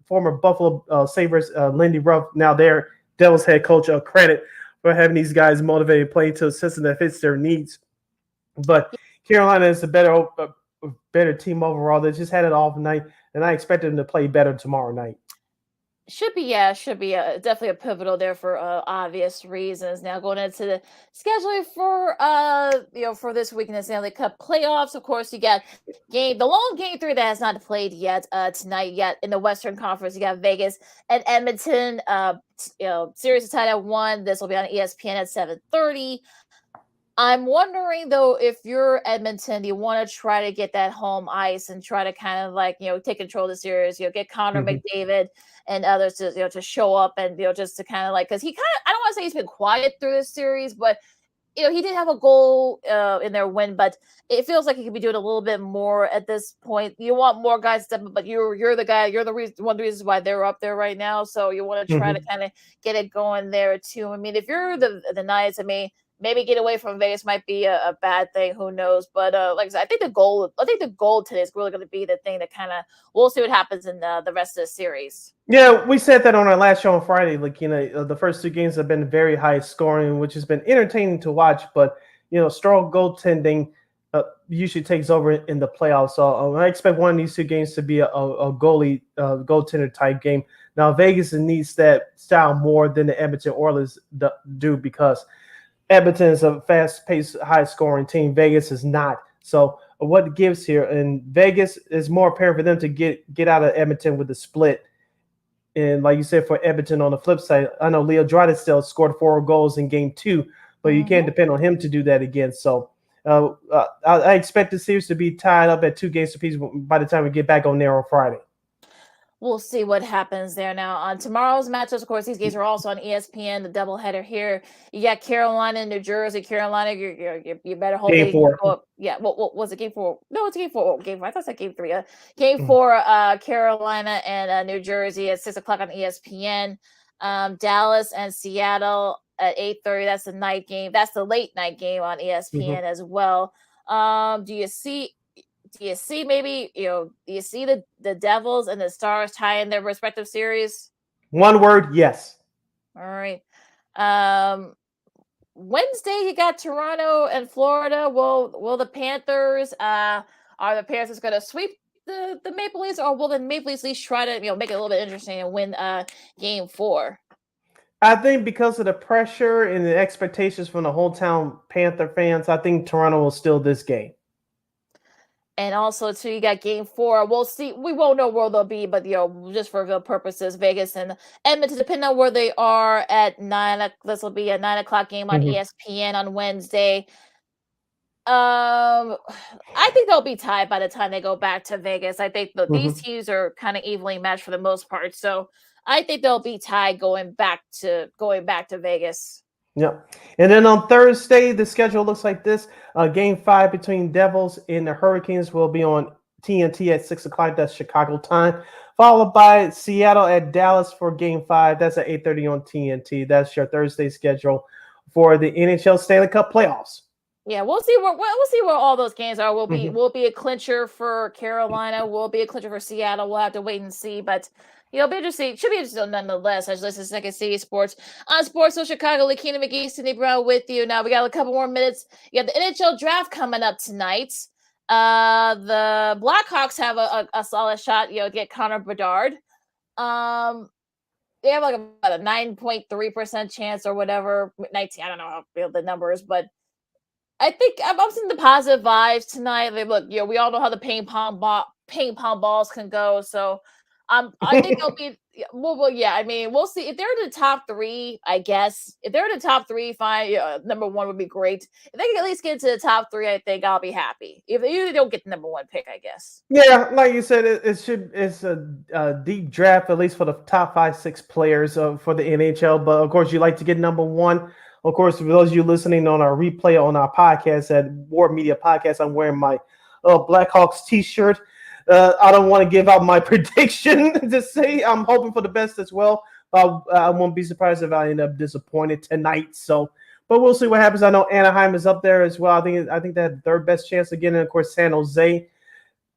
former Buffalo Sabres, Lindy Ruff, now their Devils head coach, credit for having these guys motivated, playing to a system that fits their needs. But Carolina is a better team overall. They just had it off night, and I expect them to play better tomorrow night. Should be definitely a pivotal there for obvious reasons. Now going into the scheduling for this week in the Stanley Cup playoffs, of course you got the long game 3 that has not played yet tonight yet in the Western Conference. You got Vegas and Edmonton. Series is tied at 1. This will be on ESPN at 7:30. I'm wondering, though, if you're Edmonton, you want to try to get that home ice and try to kind of take control of the series, get Connor McDavid and others to show up and, just to kind of because he I don't want to say he's been quiet through this series, but he did have a goal in their win, but it feels like he could be doing a little bit more at this point. You want more guys to step up, but you're the guy. You're the reason. One of the reasons why they're up there right now. So you want to try to kind of get it going there too. I mean, if you're the Knights, I mean, maybe get away from Vegas might be a bad thing. Who knows? But like I said, I think the goal today is really going to be the thing that kind of we'll see what happens in the rest of the series. Yeah, we said that on our last show on Friday. Like, the first 2 games have been very high scoring, which has been entertaining to watch. But strong goaltending usually takes over in the playoffs. So I expect one of these 2 games to be a goaltender type game. Now Vegas needs that style more than the Edmonton Oilers do, because Edmonton is a fast-paced, high-scoring team. Vegas is not. So what gives here? And Vegas is more apparent for them to get out of Edmonton with the split. And like you said, for Edmonton on the flip side, I know Leo Draisaitl scored 4 goals in Game 2, but you can't depend on him to do that again. So I expect the series to be tied up at 2 games apiece by the time we get back on there on Friday. We'll see what happens there. Now, on tomorrow's matchups, of course, these games are also on ESPN, the doubleheader here. You got Carolina and New Jersey. Carolina, you better hope Game 4. Go up. Yeah, what was it, Game 4? No, it's Game 4. Oh, Game 4. I thought it said Game 3. Game 4, Carolina and New Jersey at 6 o'clock on ESPN. Dallas and Seattle at 8:30. That's the night game. That's the late night game on ESPN as well. Do you see maybe, do you see the Devils and the Stars tie in their respective series? One word, yes. All right. Wednesday, you got Toronto and Florida. Will the Panthers, are the Panthers going to sweep the Maple Leafs, or will the Maple Leafs at least try to, make it a little bit interesting and win Game 4? I think because of the pressure and the expectations from the whole town Panther fans, I think Toronto will steal this game. And also, too, you got Game 4. We'll see. We won't know where they'll be, but just for real purposes, Vegas and Edmonton, depending on where they are at 9. This will be a 9 o'clock game on ESPN on Wednesday. I think they'll be tied by the time they go back to Vegas. I think these teams are kind of evenly matched for the most part, so I think they'll be tied going back to Vegas. Yep. And then on Thursday, the schedule looks like this. Game 5 between Devils and the Hurricanes will be on TNT at 6 o'clock. That's Chicago time. Followed by Seattle at Dallas for Game 5. That's at 8:30 on TNT. That's your Thursday schedule for the NHL Stanley Cup playoffs. Yeah, we'll see where all those games are. Will be a clincher for Carolina. Will be a clincher for Seattle. We'll have to wait and see, but it'll be interesting. Should be interesting nonetheless. As this is Second City Sports on Sports So Chicago. Lakeena McGee, Sydney Brown with you. Now we got a couple more minutes. You got the NHL draft coming up tonight. The Blackhawks have a solid shot. To get Connor Bedard. They have like about a 9.3% chance or whatever. 19. I don't know how the number is, but I think I'm seeing the positive vibes tonight. We all know how the ping pong balls can go. So I think they'll be yeah. I mean, we'll see if they're in the top 3. I guess if they're in the top 3, fine. Number 1 would be great. If they can at least get into the top 3, I think I'll be happy. If they don't get the number 1 pick, I guess. Yeah, like you said, it's a deep draft, at least for the top 5, 6 players for the NHL. But of course, you like to get number 1. Of course, for those of you listening on our replay on our podcast at War Media Podcast, I'm wearing my Blackhawks T-shirt. I don't want to give out my prediction to say I'm hoping for the best as well. But I won't be surprised if I end up disappointed tonight. So, but we'll see what happens. I know Anaheim is up there as well. I think they had their best chance again. And of course, San Jose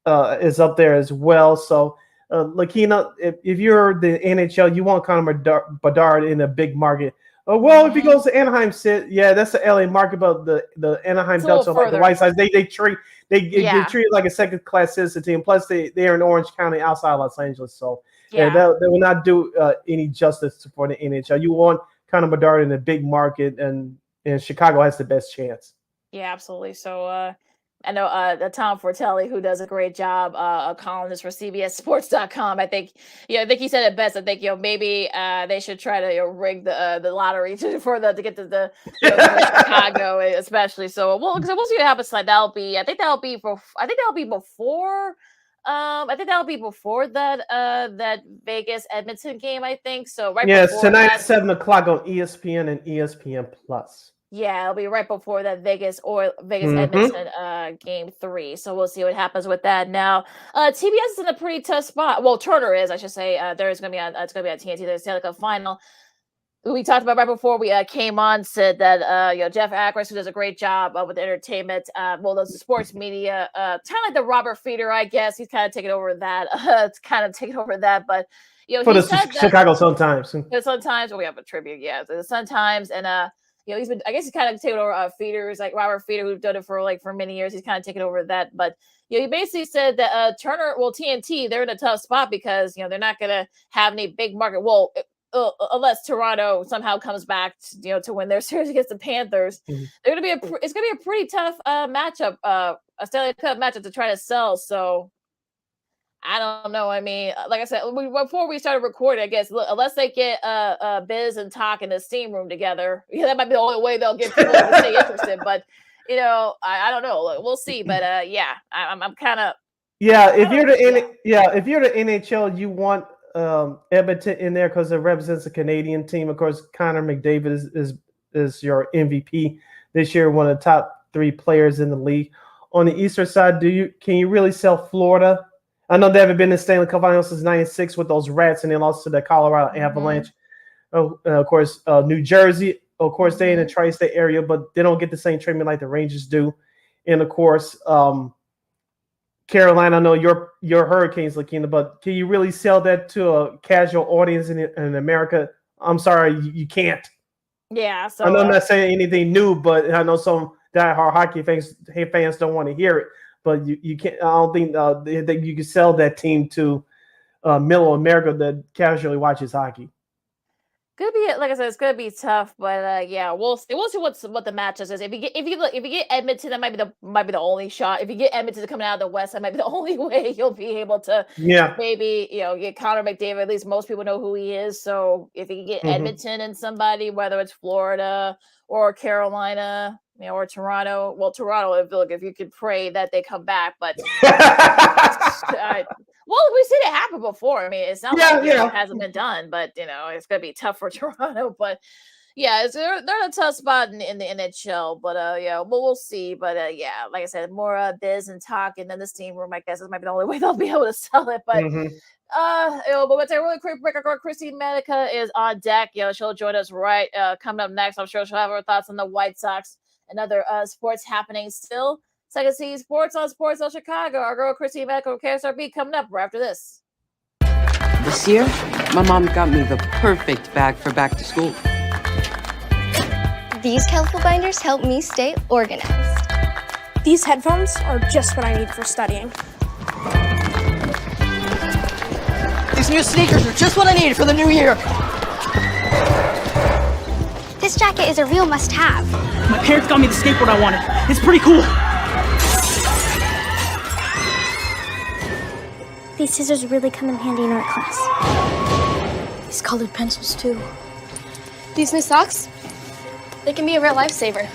is up there as well. So, Lakeena, if you're the NHL, you want Connor Bedard in a big market. Well, if he goes to Anaheim, that's the LA market, but the Anaheim Ducks are like the White Sox. They get treated like a second-class citizen team. Plus, they're in Orange County outside Los Angeles, so they will not do any justice for the NHL. You want Connor Bedard in a big market, and Chicago has the best chance. Yeah, absolutely. So I know Tom Fortelli, who does a great job, a columnist for CBSSports.com. I think he said it best. I think maybe they should try to rig the lottery to get to the Chicago, especially. So we'll see what happens. Like that'll be before that Vegas Edmonton game. I think so. Right. Yes, before tonight that. at 7 o'clock on ESPN and ESPN Plus. Yeah, it'll be right before that Vegas Edmonton game 3. So we'll see what happens with that. Now, TBS is in a pretty tough spot. Well, Turner is, I should say. It's gonna be on TNT. There's Stanley Cup final. We talked about right before we came on, said that Jeff Akers, who does a great job with entertainment, does the sports media, kind of like the Robert Feeder, I guess. He's kind of taking over that. But for the Chicago Sun-Times. The Sun-Times, we have a tribute, the Sun-Times, and he's kind of taken over Feeders, like Robert Feeder, who's done it for many years. He's kind of taken over that, but he basically said that TNT, they're in a tough spot because they're not going to have any big market. Well, unless Toronto somehow comes back, to win their series against the Panthers, it's going to be a pretty tough matchup, a Stanley Cup matchup to try to sell. So I don't know. I mean, like I said, before we started recording, I guess unless they get Biz and Talk in the steam room together, that might be the only way they'll get people to stay interested. But I don't know. We'll see. But I'm kind of if you're the NHL, you want Edmonton in there because it represents a Canadian team. Of course, Connor McDavid is your MVP this year, one of the top 3 players in the league. On the Eastern side, can you really sell Florida? I know they haven't been in the Stanley Cup Finals since '96 with those Rats, and they lost to the Colorado Avalanche. Of course, New Jersey. Of course, they in the tri-state area, but they don't get the same treatment like the Rangers do. And of course, Carolina, I know your Hurricanes, Lakeena, but can you really sell that to a casual audience in America? I'm sorry, you can't. Yeah. So I know I'm not saying anything new, but I know some diehard hockey fans don't want to hear it. But you can't. I don't think that you can sell that team to middle America that casually watches hockey. Could be, like I said, it's gonna be tough, but we'll see. We'll see what the matches is. If you get Edmonton, that might be the only shot. If you get Edmonton coming out of the West, that might be the only way you'll be able to maybe get Connor McDavid. At least most people know who he is. So if you can get Edmonton and somebody, whether it's Florida or Carolina, or Toronto. Well, Toronto, if you could pray that they come back, but well, we've seen it happen before. I mean, it's not it hasn't been done, but it's gonna be tough for Toronto. But they're in a tough spot in the NHL. But we'll see. But like I said, more Biz and Talk, and then the steam room. I guess this might be the only way they'll be able to sell it. But but let's take a really quick break. Our girl Christy Manika is on deck. She'll join us coming up next. I'm sure she'll have her thoughts on the White Sox and other sports happening still. Second City Sports on Chicago. Our girl Christy Manika of KXRB coming up right after this. This year, my mom got me the perfect bag for back to school. These colorful binders help me stay organized. These headphones are just what I need for studying. These new sneakers are just what I needed for the new year. This jacket is a real must-have. My parents got me the skateboard I wanted. It's pretty cool. These scissors really come in handy in art class. These colored pencils, too. These new socks, they can be a real lifesaver.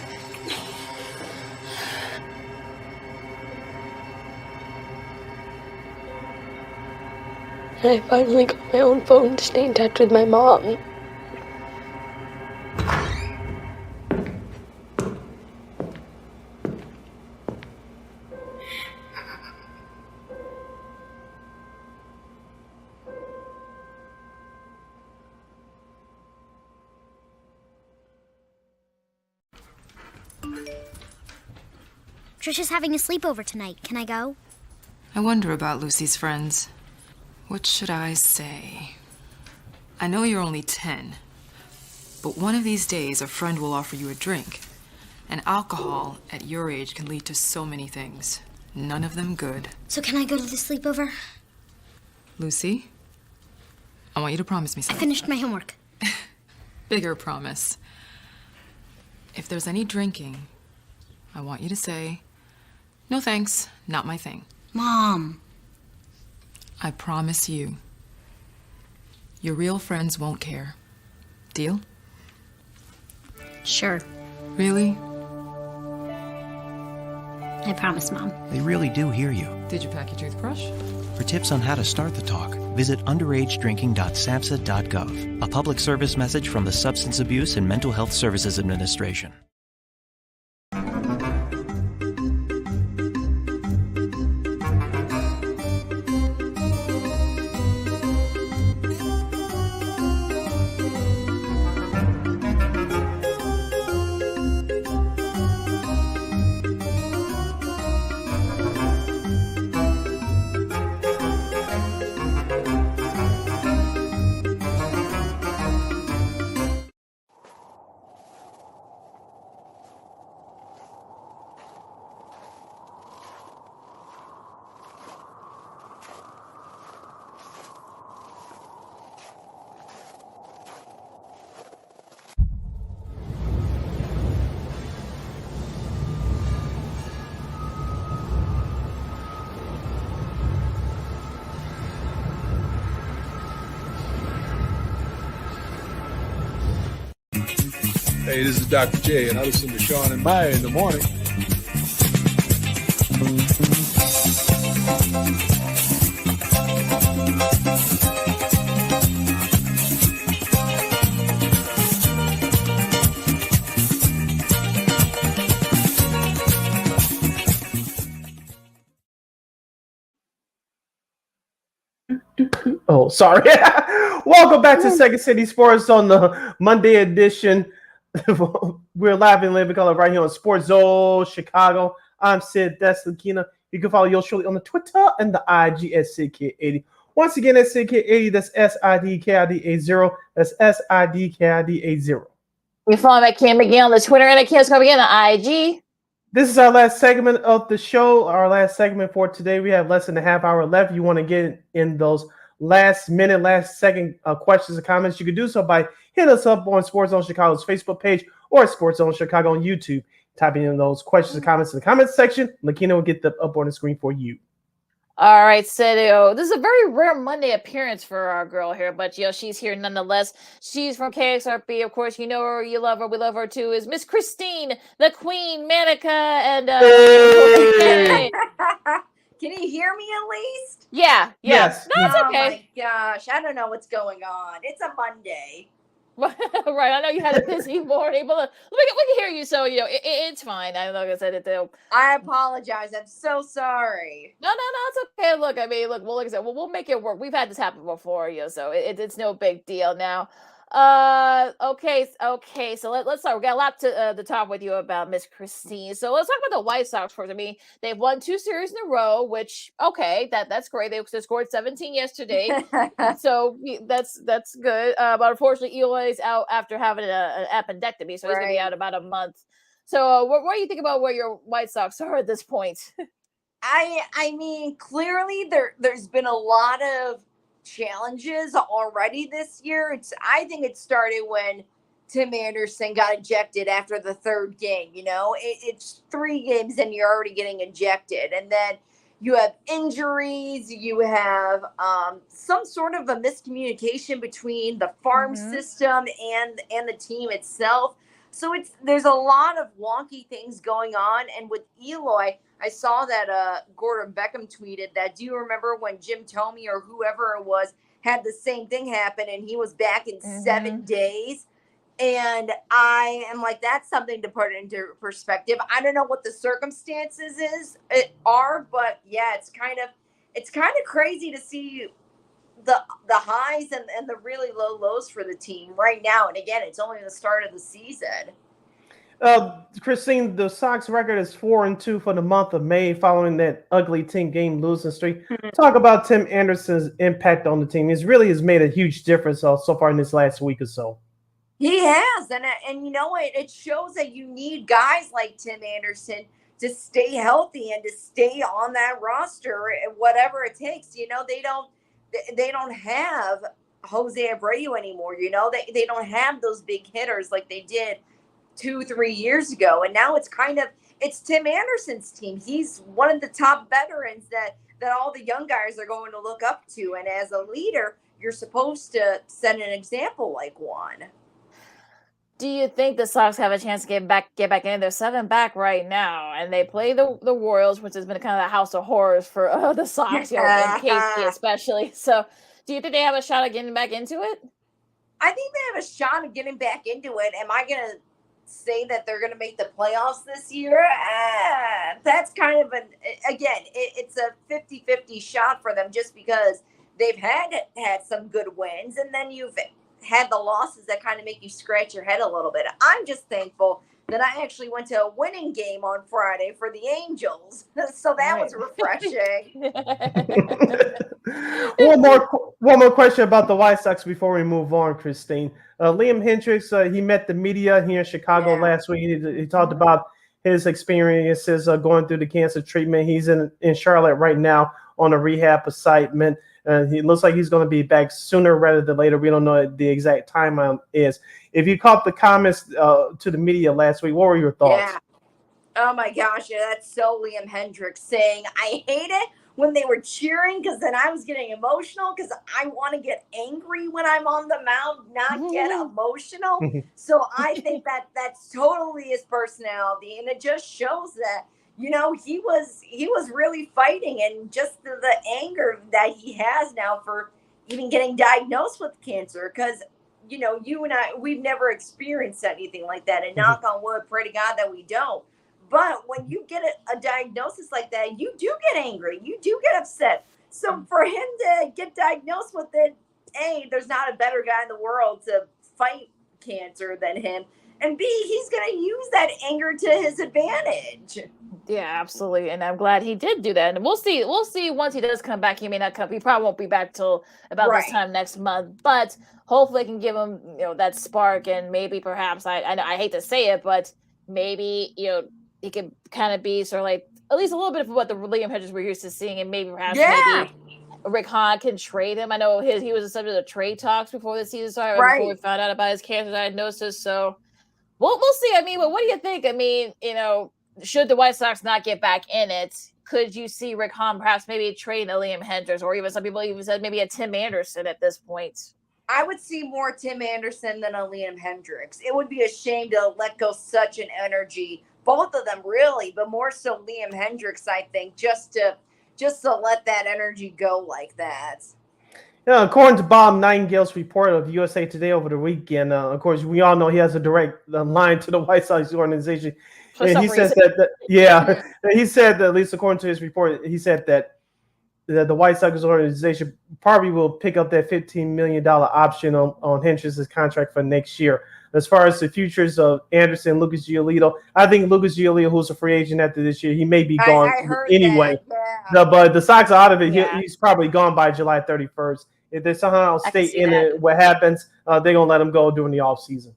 I finally got my own phone to stay in touch with my mom. Trisha's having a sleepover tonight. Can I go? I wonder about Lucy's friends. What should I say? I know you're only 10, but one of these days a friend will offer you a drink. And alcohol at your age can lead to so many things. None of them good. So can I go to the sleepover? Lucy, I want you to promise me I something. finished my homework. Bigger promise. If there's any drinking, I want you to say, "No thanks, not my thing." Mom. I promise you. Your real friends won't care. Deal? Sure. Really? I promise, Mom. They really do hear you. Did you pack your toothbrush? For tips on how to start the talk, visit underagedrinking.samhsa.gov. A public service message from the Substance Abuse and Mental Health Services Administration. Hey, this is Dr. J, and I listen to Sean and Maya in the morning. Oh, sorry. Welcome back to Second City Sports on the Monday edition. We're live in living color right here on Sports Zone Chicago. I'm Sid, that's Lakeena. You can follow yours truly on the Twitter and the IG at SidKid80. Once again, that's SidKid80. That's SIDKID80. That's SIDKID80. You follow me at Cam again on the Twitter and at Cam's coming again on IG. This is our last segment of the show. Our last segment for today. We have less than a half hour left. You want to get in those last second questions and comments, you can do so by hitting us up on Sports Zone Chicago's Facebook page or Sports Zone Chicago on YouTube. Typing in those questions and comments in the comments section. Lakeena will get them up on the screen for you. All right, so this is a very rare Monday appearance for our girl here, but she's here nonetheless. She's from KXRB, of course. You know her, you love her, we love her too. Is Miss Christine, the Queen, Manika, and hey! Can you hear me at least? Yeah. Yes. No, it's okay. Oh my gosh, I don't know what's going on. It's a Monday. Right, I know you had a busy morning, but we can hear you, so it's fine. I know, like I said, it. I apologize. I'm so sorry. No, it's okay. Look, I mean, well, like I said, we'll make it work. We've had this happen before, so it's no big deal now. Okay. So let's start. We got a lot to talk with you about, Miss Christine. So let's talk about the White Sox first. I mean, they've won 2 series in a row, which that's great. They scored 17 yesterday, so that's good. But unfortunately, Eloy's out after having an appendectomy, so he's gonna be out about a month. So what do you think about where your White Sox are at this point? I mean, clearly there's been a lot of challenges already this year. I think it started when Tim Anderson got ejected after the 3rd game. It's 3 games and you're already getting ejected, and then you have injuries, you have some sort of a miscommunication between the farm system and the team itself. So there's a lot of wonky things going on. And with Eloy, I saw that Gordon Beckham tweeted that, do you remember when Jim Thome or whoever it was had the same thing happen and he was back in 7 days? And I am like, that's something to put into perspective. I don't know what the circumstances are, but yeah, it's kind of crazy to see the highs and the really low lows for the team right now. And again, it's only the start of the season. Christine, the Sox record is 4-2 for the month of May following that ugly 10-game losing streak. Talk about Tim Anderson's impact on the team. He really has made a huge difference so far in this last week or so. He has, and you know what? It shows that you need guys like Tim Anderson to stay healthy and to stay on that roster, whatever it takes. They don't have Jose Abreu anymore. They don't have those big hitters like they did 2-3 years ago, and now it's Tim Anderson's team. He's one of the top veterans that all the young guys are going to look up to, and as a leader, you're supposed to set an example like one. Do you think the Sox have a chance to get back in? They're 7 back right now, and they play the Royals, which has been kind of the house of horrors for the Sox, and Casey especially. So, do you think they have a shot at getting back into it? I think they have a shot at getting back into it. Am I going to say that they're going to make the playoffs this year? That's kind of it's a 50-50 shot for them, just because they've had some good wins, and then you've had the losses that kind of make you scratch your head a little bit. I'm just thankful that I actually went to a winning game on Friday for the Angels, so that was refreshing. One more question about the White Sox before we move on, Christine. Liam Hendriks, he met the media here in Chicago last week. He talked about his experiences going through the cancer treatment. He's in Charlotte right now on a rehab assignment. He looks like he's going to be back sooner rather than later. We don't know what the exact timeline is. If you caught the comments to the media last week, what were your thoughts? Yeah. Oh my gosh, that's so Liam Hendriks saying, I hate it when they were cheering, because then I was getting emotional because I want to get angry when I'm on the mound, not get emotional. So I think that that's totally his personality, and it just shows that, you know, he was really fighting, and just the anger that he has now for even getting diagnosed with cancer, because, you know, you and I, we've never experienced anything like that, and knock on wood, pray to God that we don't. But when you get a diagnosis like that, you do get angry. You do get upset. So for him to get diagnosed with it, A, there's not a better guy in the world to fight cancer than him. And B, he's going to use that anger to his advantage. Yeah, absolutely. And I'm glad he did do that. And we'll see. We'll see once he does come back. He may not come. He probably won't be back till about this time next month. But hopefully it can give him, you know, that spark. And maybe perhaps, I know I hate to say it, but maybe, you know, he could kind of be sort of like at least a little bit of what the Liam Hendricks we're used to seeing, and maybe perhaps maybe Rick Hahn can trade him. I know he was a subject of trade talks before the season started, before we found out about his cancer diagnosis. So we'll see. I mean, but what do you think? I mean, you know, should the White Sox not get back in it, could you see Rick Hahn perhaps maybe trade a Liam Hendricks, or even some people even said maybe a Tim Anderson at this point? I would see more Tim Anderson than a Liam Hendricks. It would be a shame to let go such an energy. Both of them, really, but more so Liam Hendricks, I think, just to let that energy go like that. Yeah, according to Bob Nightingale's report of USA Today over the weekend, of course, we all know he has a direct line to the White Sox organization. And he says he said that, at least according to his report, he said that the White Sox organization probably will pick up that $15 million option on Hendricks' contract for next year. As far as the futures of Anderson, Lucas Giolito, I think Lucas Giolito, who's a free agent after this year, he may be gone anyway. But the Sox are out of it. He's probably gone by July 31st. If they somehow stay in it, what happens, they're going to let him go during the offseason.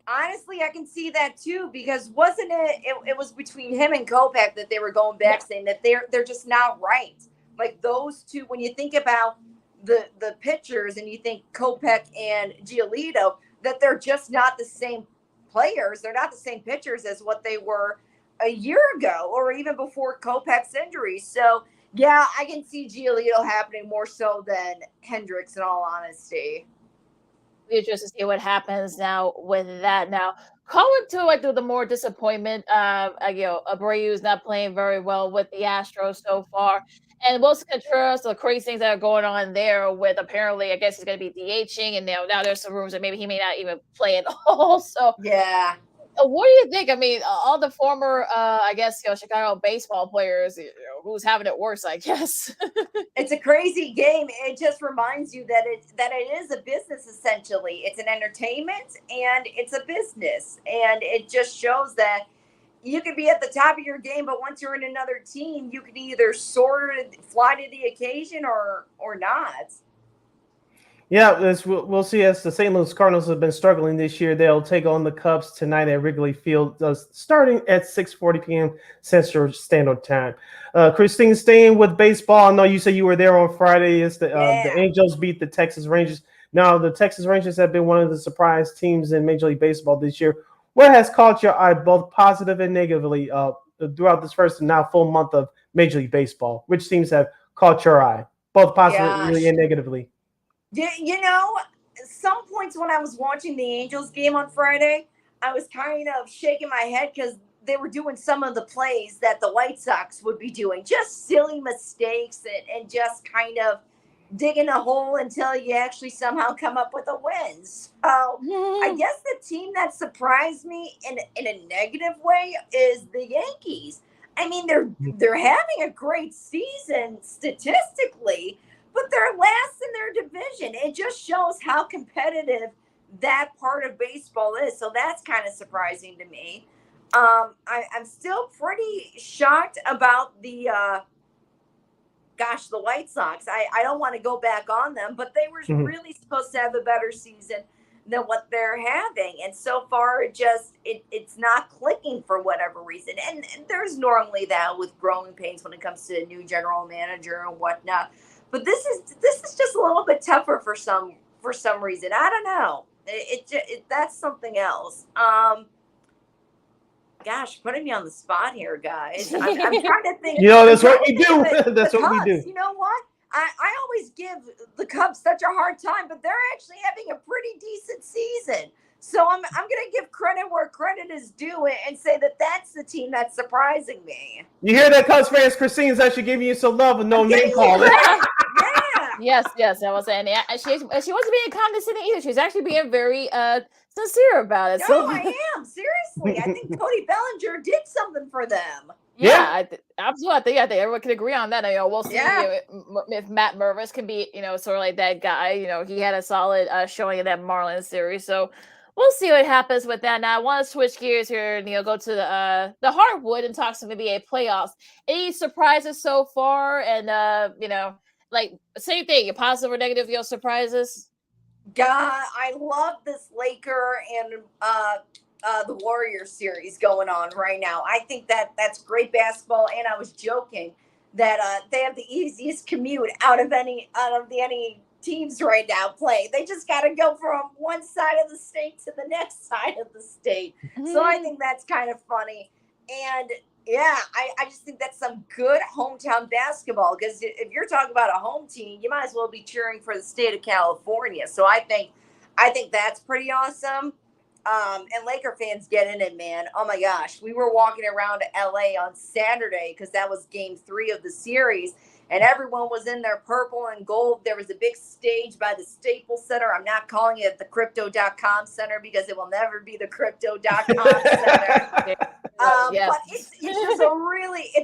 Honestly, I can see that too, because wasn't it was between him and Kopech that they were going back saying that they're just not right. Like those two, when you think about the pitchers and you think Kopech and Giolito, that they're just not the same players. They're not the same pitchers as what they were a year ago or even before Kopech's injury. So, yeah, I can see Giolito happening more so than Hendricks, in all honesty. Just to see what happens now with that. Now, going to the more disappointment. You know, Abreu's not playing very well with the Astros so far. And Wilson Contreras, the crazy things that are going on there with apparently, I guess he's going to be DHing, and now there's some rumors that maybe he may not even play at all. So yeah, what do you think? I mean, all the former, I guess, you know, Chicago baseball players, you know, who's having it worse, I guess. It's a crazy game. It just reminds you that it is a business essentially. It's an entertainment and it's a business, and it just shows that you could be at the top of your game, but once you're in another team, you can either fly to the occasion or not. Yeah, we'll see. As the St. Louis Cardinals have been struggling this year, they'll take on the Cubs tonight at Wrigley Field, starting at 6:40 p.m. Central Standard Time. Christine, staying with baseball, I know you said you were there on Friday. The Angels beat the Texas Rangers. Now, the Texas Rangers have been one of the surprise teams in Major League Baseball this year. What has caught your eye, both positive and negatively, throughout this first and now full month of Major League Baseball? Which teams have caught your eye, both positively and negatively? You know, some points when I was watching the Angels game on Friday, I was kind of shaking my head because they were doing some of the plays that the White Sox would be doing. Just silly mistakes and just kind of digging a hole until you actually somehow come up with a win. So I guess the team that surprised me in a negative way is the Yankees. I mean, they're having a great season statistically, but they're last in their division. It just shows how competitive that part of baseball is. So that's kind of surprising to me. I'm still pretty shocked about the White Sox. I don't want to go back on them, but they were really supposed to have a better season than what they're having. And so far, it's not clicking for whatever reason. And there's normally that with growing pains when it comes to a new general manager and whatnot. But this is just a little bit tougher for some reason. I don't know. That's something else. Gosh, putting me on the spot here, guys. I'm trying to think. That's what we do. That's what we do. You know what? I always give the Cubs such a hard time, but they're actually having a pretty decent season. So I'm going to give credit where credit is due and say that that's the team that's surprising me. You hear that, Cubs fans? Christine's actually giving you some love and no name calling. Yes, I was saying. Yeah, she wasn't being condescending either. She's actually being very sincere about it. No, I am. Seriously. I think Cody Bellinger did something for them. Yeah, absolutely. I think everyone can agree on that. We'll see if Matt Mervis can be, sort of like that guy. He had a solid showing in that Marlins series. So we'll see what happens with that. Now, I want to switch gears here and go to the hardwood and talk some NBA playoffs. Any surprises so far? And like same thing, positive or negative, surprises? God, I love this Laker and the Warriors series going on right now. I think that's great basketball, and I was joking that they have the easiest commute out of any teams right now playing. They just got to go from one side of the state to the next side of the state. So I think that's kind of funny. And yeah, I just think that's some good hometown basketball, because if you're talking about a home team, you might as well be cheering for the state of California. So I think that's pretty awesome. And Laker fans get in it, man. Oh my gosh. We were walking around LA on Saturday because that was game 3 of the series, and everyone was in their purple and gold. There was a big stage by the Staples Center. I'm not calling it the Crypto.com Center because it will never be the Crypto.com Center. But it's just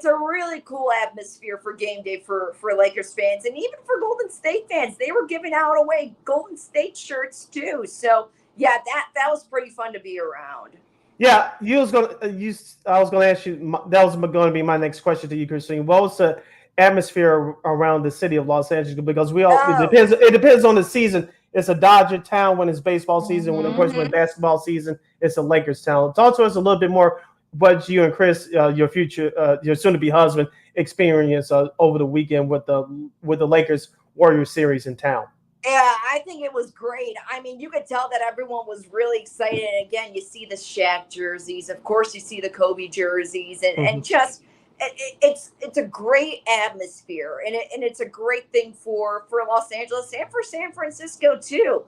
a really cool atmosphere for game day for Lakers fans, and even for Golden State fans. They were giving away Golden State shirts too. So yeah, that was pretty fun to be around. Yeah, I was going to ask you. That was going to be my next question to you, Christine. What was the atmosphere around the city of Los Angeles? Because it depends on the season. It's a Dodger town when it's baseball season. When, of course, when basketball season, it's a Lakers town. Talk to us a little bit more what you and Chris, your soon-to-be husband, experienced over the weekend with the Lakers Warriors series in town. Yeah, I think it was great. I mean, you could tell that everyone was really excited. And again, you see the Shaq jerseys. Of course, you see the Kobe jerseys. And just it's a great atmosphere. And it's a great thing for Los Angeles and for San Francisco, too.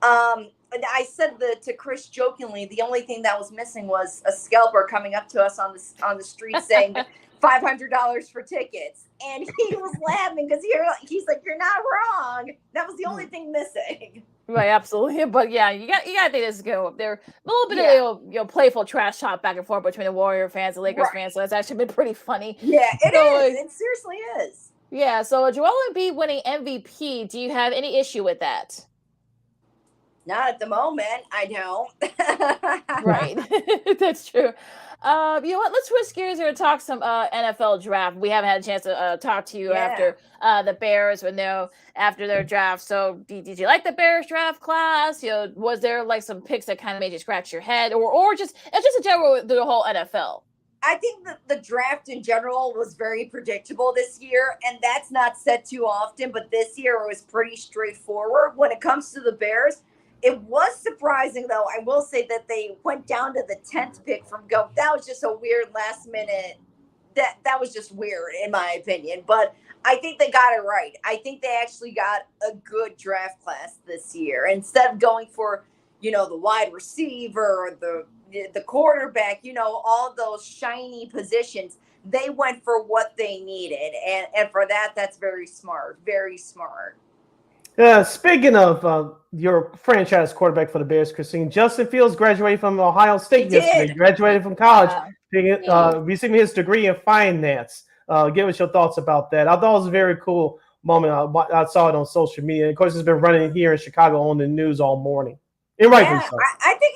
And I said to Chris jokingly, the only thing that was missing was a scalper coming up to us on the street saying $500 for tickets. And he was laughing because he's like, "You're not wrong." That was the only thing missing. Right, absolutely. But yeah, you got to think this is good. There a little bit of playful trash talk back and forth between the Warrior fans and Lakers fans. So it's actually been pretty funny. Yeah, it is. It seriously is. Yeah. So Joel Embiid winning MVP. Do you have any issue with that? Not at the moment. I don't. Right. That's true. You know what? Let's switch gears here and talk some NFL draft. We haven't had a chance to talk to you after the Bears after their draft. So did you like the Bears draft class? Was there like some picks that kind of made you scratch your head, or just in general the whole NFL? I think that the draft in general was very predictable this year, and that's not said too often, but this year it was pretty straightforward. When it comes to the Bears, it was surprising, though. I will say that they went down to the 10th pick from go. That was just a weird last minute. That was just weird, in my opinion. But I think they got it right. I think they actually got a good draft class this year. Instead of going for, the wide receiver or the quarterback, all those shiny positions, they went for what they needed. And for that, that's very smart. Very smart. Speaking of your franchise quarterback for the Bears, Christine, Justin Fields graduated from Ohio State yesterday. Graduated from college, receiving his degree in finance. Give us your thoughts about that. I thought it was a very cool moment. I saw it on social media. Of course, it's been running here in Chicago on the news all morning. And rightfully so. I think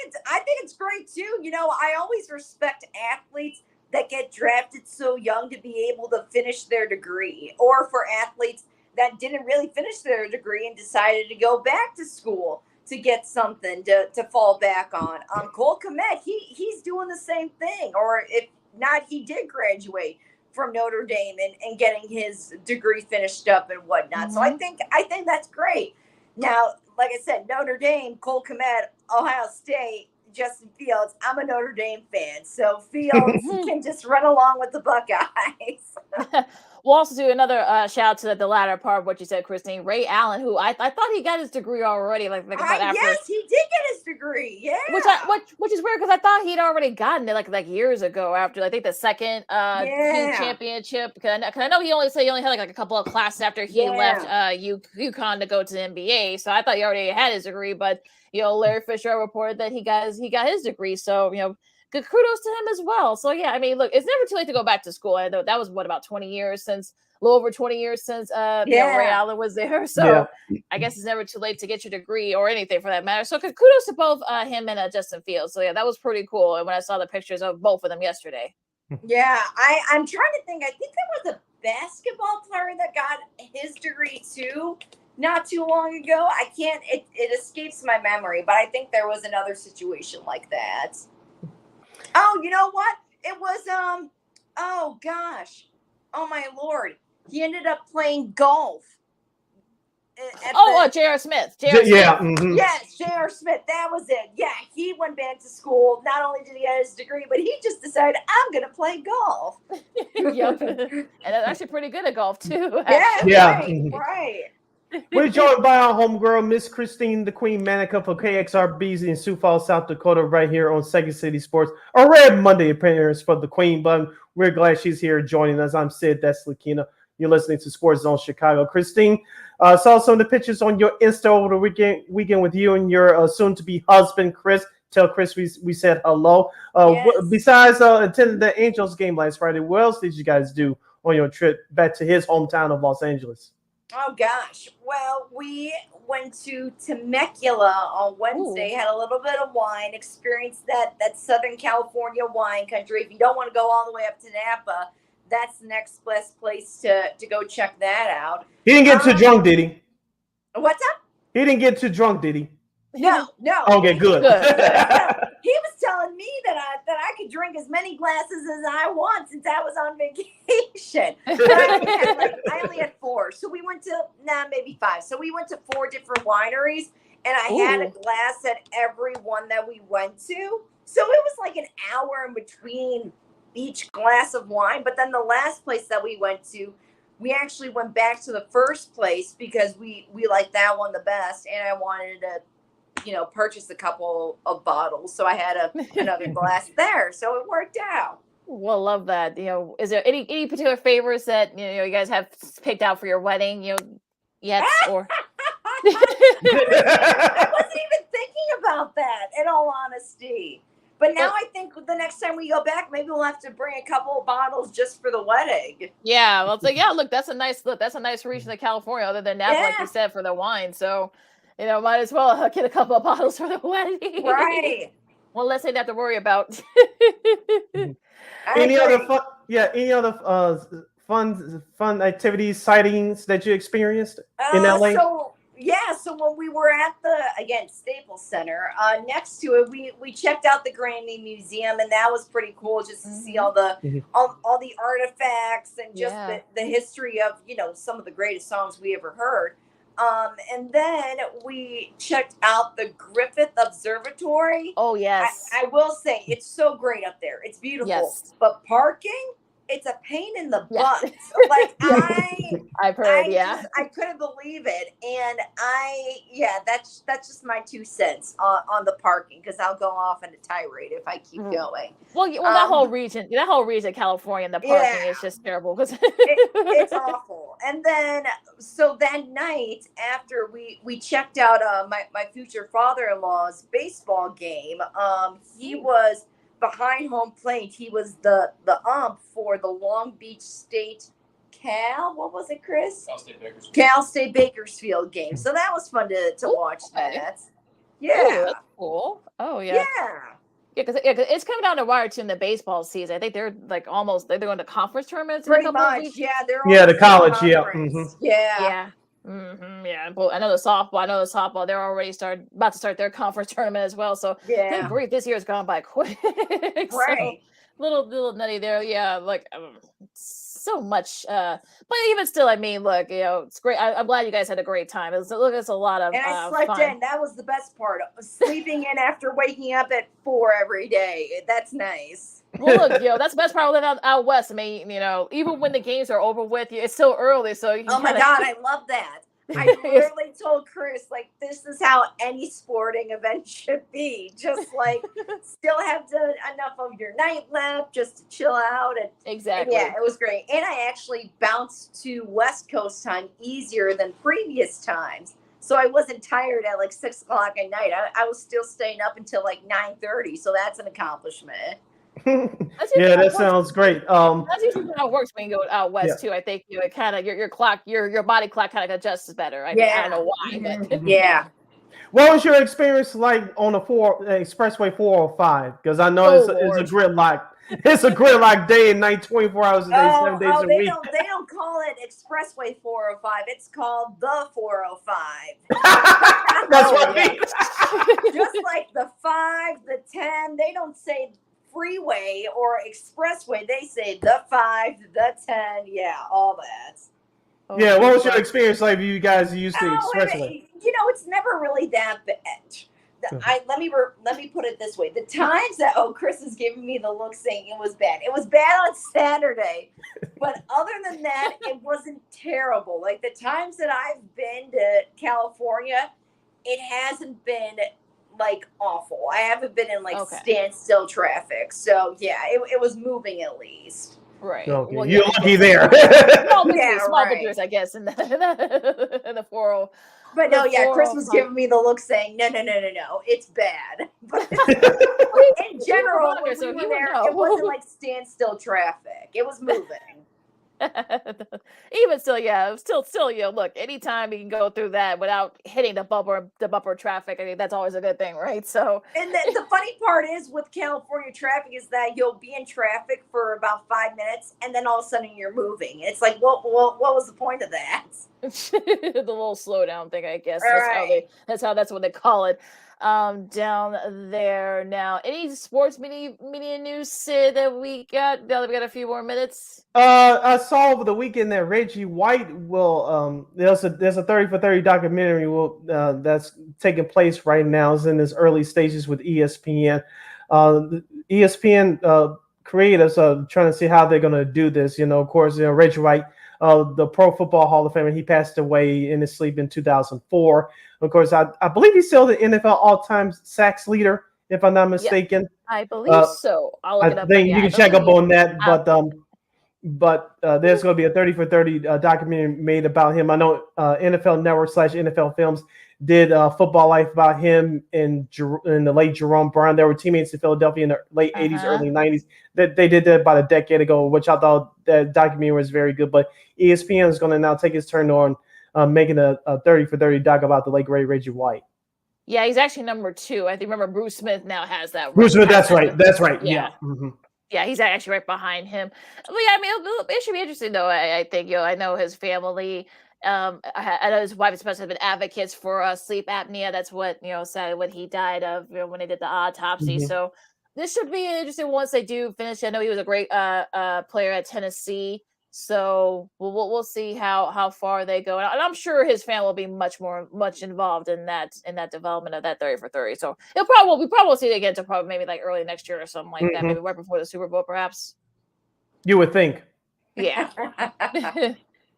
it's great too. I always respect athletes that get drafted so young to be able to finish their degree, or for athletes that didn't really finish their degree and decided to go back to school to get something to fall back on. Cole Kmet, he's doing the same thing, or if not, he did graduate from Notre Dame and getting his degree finished up and whatnot. So I think that's great. Now, like I said, Notre Dame, Cole Kmet, Ohio State, Justin Fields, I'm a Notre Dame fan, so Fields can just run along with the Buckeyes. We'll also do another shout out to the latter part of what you said, Christine. Ray Allen, who I thought he got his degree already, like after. Yes, he did get his degree. Yeah, which is weird because I thought he'd already gotten it like years ago after I think the second team championship. Because I know he only had like a couple of classes after he left UConn to go to the NBA. So I thought he already had his degree, but Larry Fisher reported that he got his degree. So good kudos to him as well. So yeah, I mean, look, it's never too late to go back to school. I know that was about 20 years since, a little over 20 years since Ray Allen was there. So I guess it's never too late to get your degree or anything for that matter. So kudos to both him and Justin Fields. So yeah, that was pretty cool. And when I saw the pictures of both of them yesterday. Yeah, I'm trying to think. I think there was a basketball player that got his degree too, not too long ago. I can't. It escapes my memory, but I think there was another situation like that. Oh, you know what? It was oh gosh. Oh my Lord. He ended up playing golf. J.R. Smith. Yes, J.R. Smith. That was it. Yeah, he went back to school. Not only did he get his degree, but he just decided, I'm going to play golf. Yep. And that's actually pretty good at golf too. Right. We're joined by our homegirl, Miss Christine the Queen Manika for KXRB in Sioux Falls, South Dakota, right here on Second City Sports. A rare Monday appearance for the Queen, but we're glad she's here joining us. I'm Sid, that's Lakeena. You're listening to Sports Zone Chicago. Christine, saw some of the pictures on your Insta over the weekend with you and your soon-to-be husband, Chris. Tell Chris we said hello. Besides attending the Angels game last Friday, what else did you guys do on your trip back to his hometown of Los Angeles? Oh, gosh. Well, we went to Temecula on Wednesday, had a little bit of wine, experienced that Southern California wine country. If you don't want to go all the way up to Napa, that's the next best place to go check that out. He didn't get too drunk, did he? What's up? He didn't get too drunk, did he? No. Okay, good. He was telling me that I could drink as many glasses as I want since I was on vacation. But I only had 4. So we went to, maybe 5. So we went to 4 different wineries, and I had a glass at every one that we went to. So it was like an hour in between each glass of wine. But then the last place that we went to, we actually went back to the first place because we liked that one the best, and I wanted to purchase a couple of bottles. So I had another glass there. So it worked out. Well, love that. Is there any particular favorites that you guys have picked out for your wedding, yet? Or I wasn't even thinking about that, in all honesty. But now I think the next time we go back, maybe we'll have to bring a couple of bottles just for the wedding. Yeah, well, look, that's a nice region of California, other than Napa, like you said, for the wine. So, might as well get a couple of bottles for the wedding. Right. Well, let's say not to worry about. Any other fun activities, sightings that you experienced in LA? So when we were at the Staples Center, next to it, we checked out the Grammy Museum, and that was pretty cool just to see all the all the artifacts and just the history of some of the greatest songs we ever heard. And then we checked out the Griffith Observatory. Oh yes, I will say it's so great up there. It's beautiful. Yes. But parking, it's a pain in the butt. Like I've heard, I couldn't believe it. And that's just my 2 cents on the parking, because I'll go off on a tirade if I keep going. Well, that whole region of California, the parking is just terrible because it's awful. And then so that night after we checked out my future father-in-law's baseball game, he was behind home plate. He was the ump for the Long Beach State what was it, Chris? Cal State Bakersfield game. So that was fun to watch that. Yeah. Ooh, that's cool. Oh yeah. Yeah. Yeah, because it's coming down to wire too in the baseball season. I think they're like they're going to conference tournaments. Pretty much. Yeah, they're the college. Yeah. Mm-hmm. Yeah. Mm-hmm, yeah. Well, I know the softball. They're already about to start their conference tournament as well. So good grief, this year's gone by quick. Right. little nutty there. Yeah, like so much. But even still, I mean, look, it's great. I'm glad you guys had a great time. It's a lot of and I slept fun. in. That was the best part. Sleeping in after waking up at 4 every day. That's nice. Well, look, that's the best part of living out west. I mean, even when the games are over with, it's still early, so you can Oh my God, I love that. I literally told Chris, like, this is how any sporting event should be. Just like still have enough of your night left just to chill out. And exactly. And yeah, it was great. And I actually bounced to West Coast time easier than previous times. So I wasn't tired at like 6 o'clock at night. I was still staying up until like 9:30. So that's an accomplishment. Yeah, that sounds great. That's usually how it works when you go out west too. I think it kind of your clock, your body clock kind of adjusts better. I don't know why, but yeah. What was your experience like on the Expressway 405? Because I know it's a gridlock. It's a gridlock day and night, 24 hours a day, 7 days a week. They don't call it Expressway 405. It's called the 405. That's what I mean. Just like the 5, the 10, they don't say freeway or expressway. They say the 5, the 10, all that. Yeah, what was your experience like? You guys used the expressway. It's never really that bad. Let me put it this way: the times that Chris is giving me the look, saying it was bad. It was bad on Saturday, but other than that, it wasn't terrible. Like the times that I've been to California, it hasn't been like awful. I haven't been in like standstill traffic, so yeah, it was moving at least. Right. Okay. Well, you're lucky there. Small victories, I guess, in the 40. But no, Chris was giving me the look saying, no, it's bad. But in general, when we were there, it wasn't like standstill traffic. It was moving. Even still, look, anytime you can go through that without hitting the bumper traffic, I think that's always a good thing, right? So, and the funny part is with California traffic is that you'll be in traffic for about 5 minutes, and then all of a sudden you're moving. It's like, what was the point of that? The little slowdown thing, I guess. That's what they call it. Down there now. Any sports media news, Sid, that we got? Now that we got a few more minutes. I saw over the weekend that Reggie White will. There's a 30 for 30 documentary that's taking place right now. It's in its early stages with ESPN. ESPN creators are trying to see how they're going to do this. Of course, Reggie White, the Pro Football Hall of Famer, he passed away in his sleep in 2004. Of course, I believe he's still the NFL all-time sacks leader, if I'm not mistaken. Yeah, I believe so. I'll look it up. I think you can check up on that. But there's going to be a 30 for 30 documentary made about him. I know NFL Network / NFL Films did Football Life about him in the late Jerome Brown. They were teammates in Philadelphia in the late 80s, early 90s. They did that about a decade ago, which I thought that documentary was very good. But ESPN is going to now take his turn on making a 30 for 30 doc about the late great Reggie White. Yeah, he's actually number 2. I think. Remember, Bruce Smith now has that. Bruce Smith, that's right. That's right. Yeah. Mm-hmm. Yeah, he's actually right behind him. But yeah, I mean, it should be interesting, though. I think, I know his family. I know his wife and spouse have been advocates for sleep apnea. That's what said when he died of when they did the autopsy. Mm-hmm. So this should be interesting once they do finish. I know he was a great player at Tennessee. So we'll see how far they go, and I'm sure his family will be much involved in that development of that 30 for 30. So we probably will see it again to probably maybe like early next year or something like that, maybe right before the Super Bowl, perhaps. You would think. Yeah.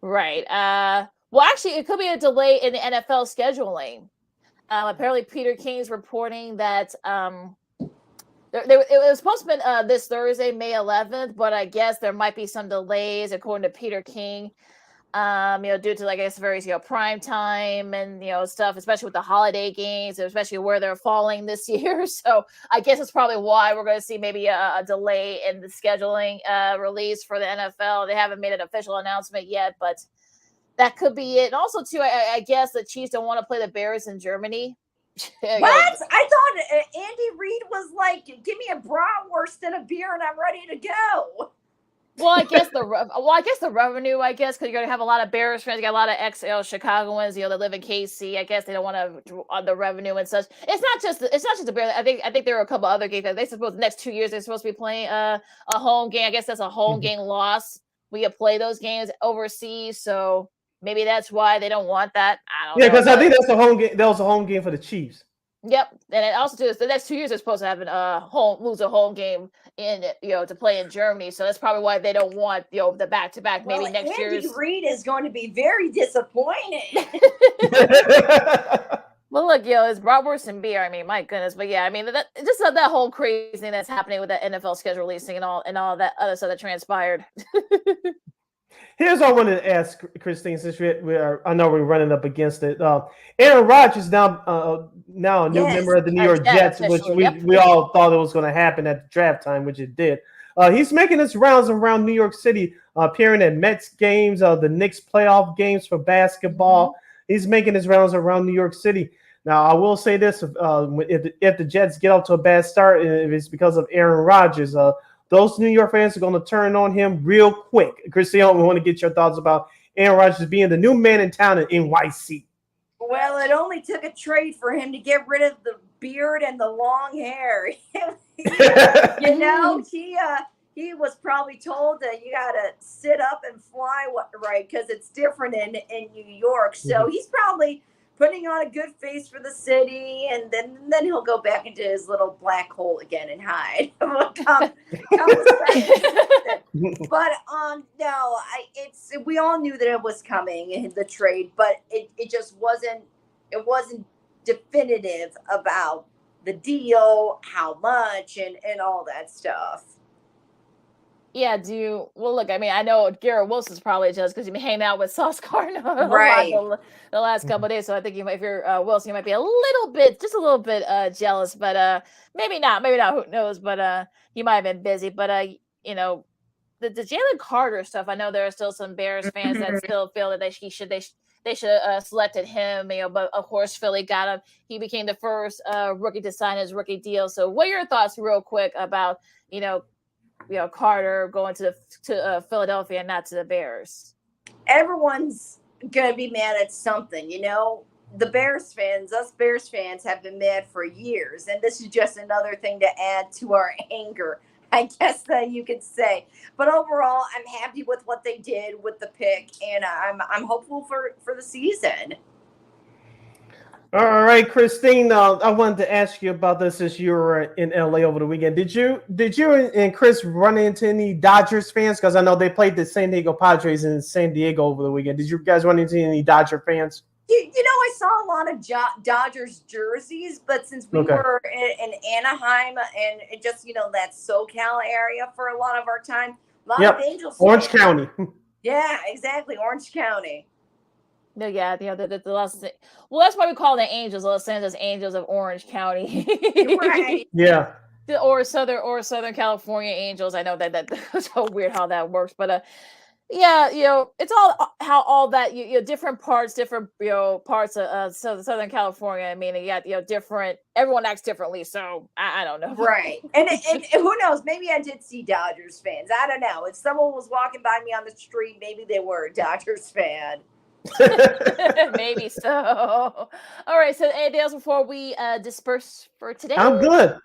Right. Well, actually, it could be a delay in the NFL scheduling. Apparently, Peter King's reporting that it was supposed to be this Thursday, May 11th, but I guess there might be some delays, according to Peter King. Due to, I guess, various prime time and stuff, especially with the holiday games, especially where they're falling this year. So I guess it's probably why we're going to see maybe a delay in the scheduling release for the NFL. They haven't made an official announcement yet, but that could be it. And also, too, I guess the Chiefs don't want to play the Bears in Germany. What? I thought Andy Reid was like, give me a bratwurst and a beer and I'm ready to go. Well, I guess the revenue, because you're gonna have a lot of Bears fans, you got a lot of Chicagoans, that live in KC. I guess they don't want to on the revenue and such. It's not just the Bears. I think there are a couple other games that they supposed the next 2 years they're supposed to be playing a home game. I guess that's a home game loss. We could play those games overseas, so maybe that's why they don't want that. I don't know. Yeah, because I think that's the home game. That was a home game for the Chiefs. Yep, and it also does the next 2 years they're supposed to have lose a home game in to play in Germany. So that's probably why they don't want the back-to-back. Maybe next year. Andy Reid is going to be very disappointed. Well, look, it's bratwurst and beer. I mean, my goodness, but yeah, I mean just that whole crazy thing that's happening with the NFL schedule releasing and all that other stuff that transpired. Here's what I wanted to ask Christine, since I know we're running up against it. Aaron Rodgers now a new member of the New York Jets, which we all thought it was going to happen at the draft time, which it did. He's making his rounds around New York City, appearing at Mets games, the Knicks playoff games for basketball. He's making his rounds around New York City. Now, I will say this: if the Jets get off to a bad start, if it's because of Aaron Rodgers, those New York fans are going to turn on him real quick. Christine, we want to get your thoughts about Aaron Rodgers being the new man in town in NYC. Well, it only took a trade for him to get rid of the beard and the long hair. He was probably told that you got to sit up and fly right because it's different in New York. So he's probably putting on a good face for the city, and then he'll go back into his little black hole again and hide. But no, we all knew that it was coming, the trade, but it just wasn't definitive about the deal, how much, and all that stuff. Yeah, look, I mean, I know Garrett Wilson's probably just because you've been hanging out with Sauce Gardner right. the last couple of days. So I think if you're Wilson, you might be a little bit jealous, but maybe not, who knows, but he might have been busy. But the Jalen Carter stuff, I know there are still some Bears fans that still feel that they should have selected him, but of course Philly got him. He became the first rookie to sign his rookie deal. So what are your thoughts real quick about, Carter going to Philadelphia and not to the Bears? Everyone's going to be mad at something, The Bears fans have been mad for years, and this is just another thing to add to our anger, I guess that you could say. But overall, I'm happy with what they did with the pick, and I'm hopeful for the season. All right, Christine, I wanted to ask you about this as you were in LA over the weekend. Did you and Chris run into any Dodgers fans? Because I know they played the San Diego Padres in San Diego over the weekend. Did you guys run into any Dodger fans? I saw a lot of Dodgers jerseys, but since we were in Anaheim and it just, that SoCal area for a lot of our time, a lot of Angels. Orange County. Yeah, exactly. Orange County. No, yeah, the Los. Well, that's why we call them Angels, Los Angeles Angels of Orange County. Right. Yeah. Or Southern California Angels. I know that's so weird how that works, but yeah, it's all how all that different parts of Southern California. I mean, you got different. Everyone acts differently, so I don't know. Right, and who knows? Maybe I did see Dodgers fans. I don't know. If someone was walking by me on the street, maybe they were a Dodgers fan. Maybe so. All right. So, anything else before we disperse for today? I'm good.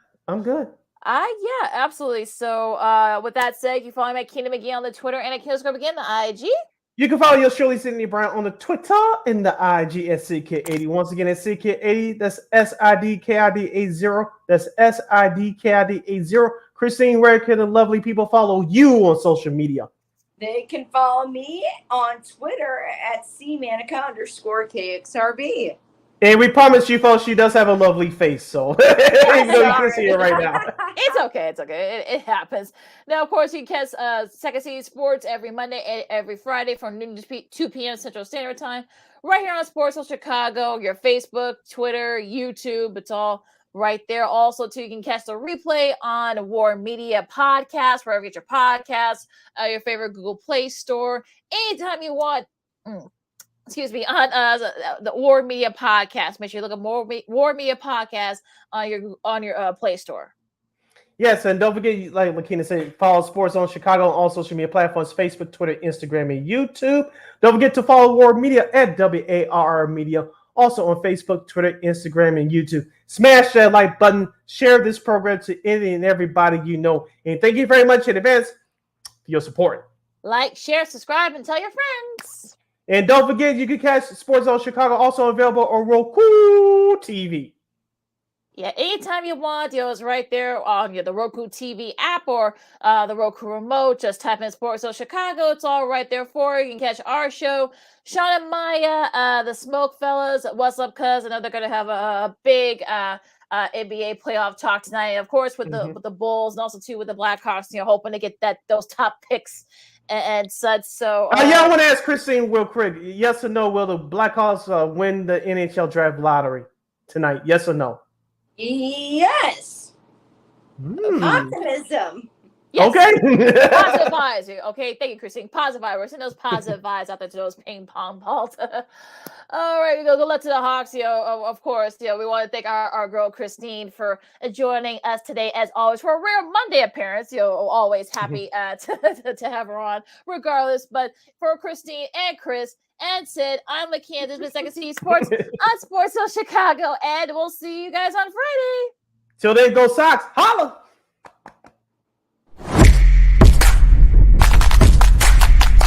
Yeah, absolutely. So, with that said, you can follow me at Keenan McGee on the Twitter and at Killscope again, the IG. You can follow yours truly, Sydney Brown, on the Twitter and the IG at SidKid80. Once again, at SidKid80. That's SIDKID80. That's SIDKID80. Christine, where can the lovely people follow you on social media? They can follow me on Twitter at _KXRB. And we promise you, folks, she does have a lovely face, so even though you can see it right now. It's okay. It happens. Now, of course, you can catch Second City Sports every Monday and every Friday from noon to 2 p.m. Central Standard Time, right here on Sports of Chicago, your Facebook, Twitter, YouTube. It's all right there. Also, too, you can catch the replay on War Media Podcast, wherever you get your podcasts, your favorite Google Play Store, anytime you want. On the War Media Podcast. Make sure you look at War Media Podcast on your Play Store. Yes, and don't forget, like Lakeena said, follow Sports Zone Chicago on all social media platforms, Facebook, Twitter, Instagram, and YouTube. Don't forget to follow War Media at WARR Media, also on Facebook, Twitter, Instagram, and YouTube. Smash that like button. Share this program to any and everybody you know. And thank you very much in advance for your support. Like, share, subscribe, and tell your friends. And don't forget, you can catch Sports Zone Chicago also available on Roku TV. Yeah, anytime you want, it's right there on the Roku TV app or the Roku remote. Just type in Sports Zone Chicago. It's all right there for you. You can catch our show. Sean and Maya, the Smoke Fellas. What's up, cuz? I know they're going to have a big NBA playoff talk tonight. Of course, with the Bulls and also, too, with the Blackhawks, hoping to get those top picks and such. So, I want to ask Christine real quick. Yes or no, will the Blackhawks win the NHL draft lottery tonight? Yes or no? Yes. Optimism. Yes. Okay. Positive vibes. Okay, thank you, Christine. Positive vibes. We're sending those positive vibes out there to those ping pong balls. All right, we go good luck to the Hawks. Of course, we want to thank our girl Christine for joining us today, as always, for a rare Monday appearance. Always happy to have her on, regardless. But for Christine and Chris and Sid, I'm Lakeena. This has been Second City Sports on Sports Zone Chicago, and we'll see you guys on Friday. Till then, go Sox. Holla.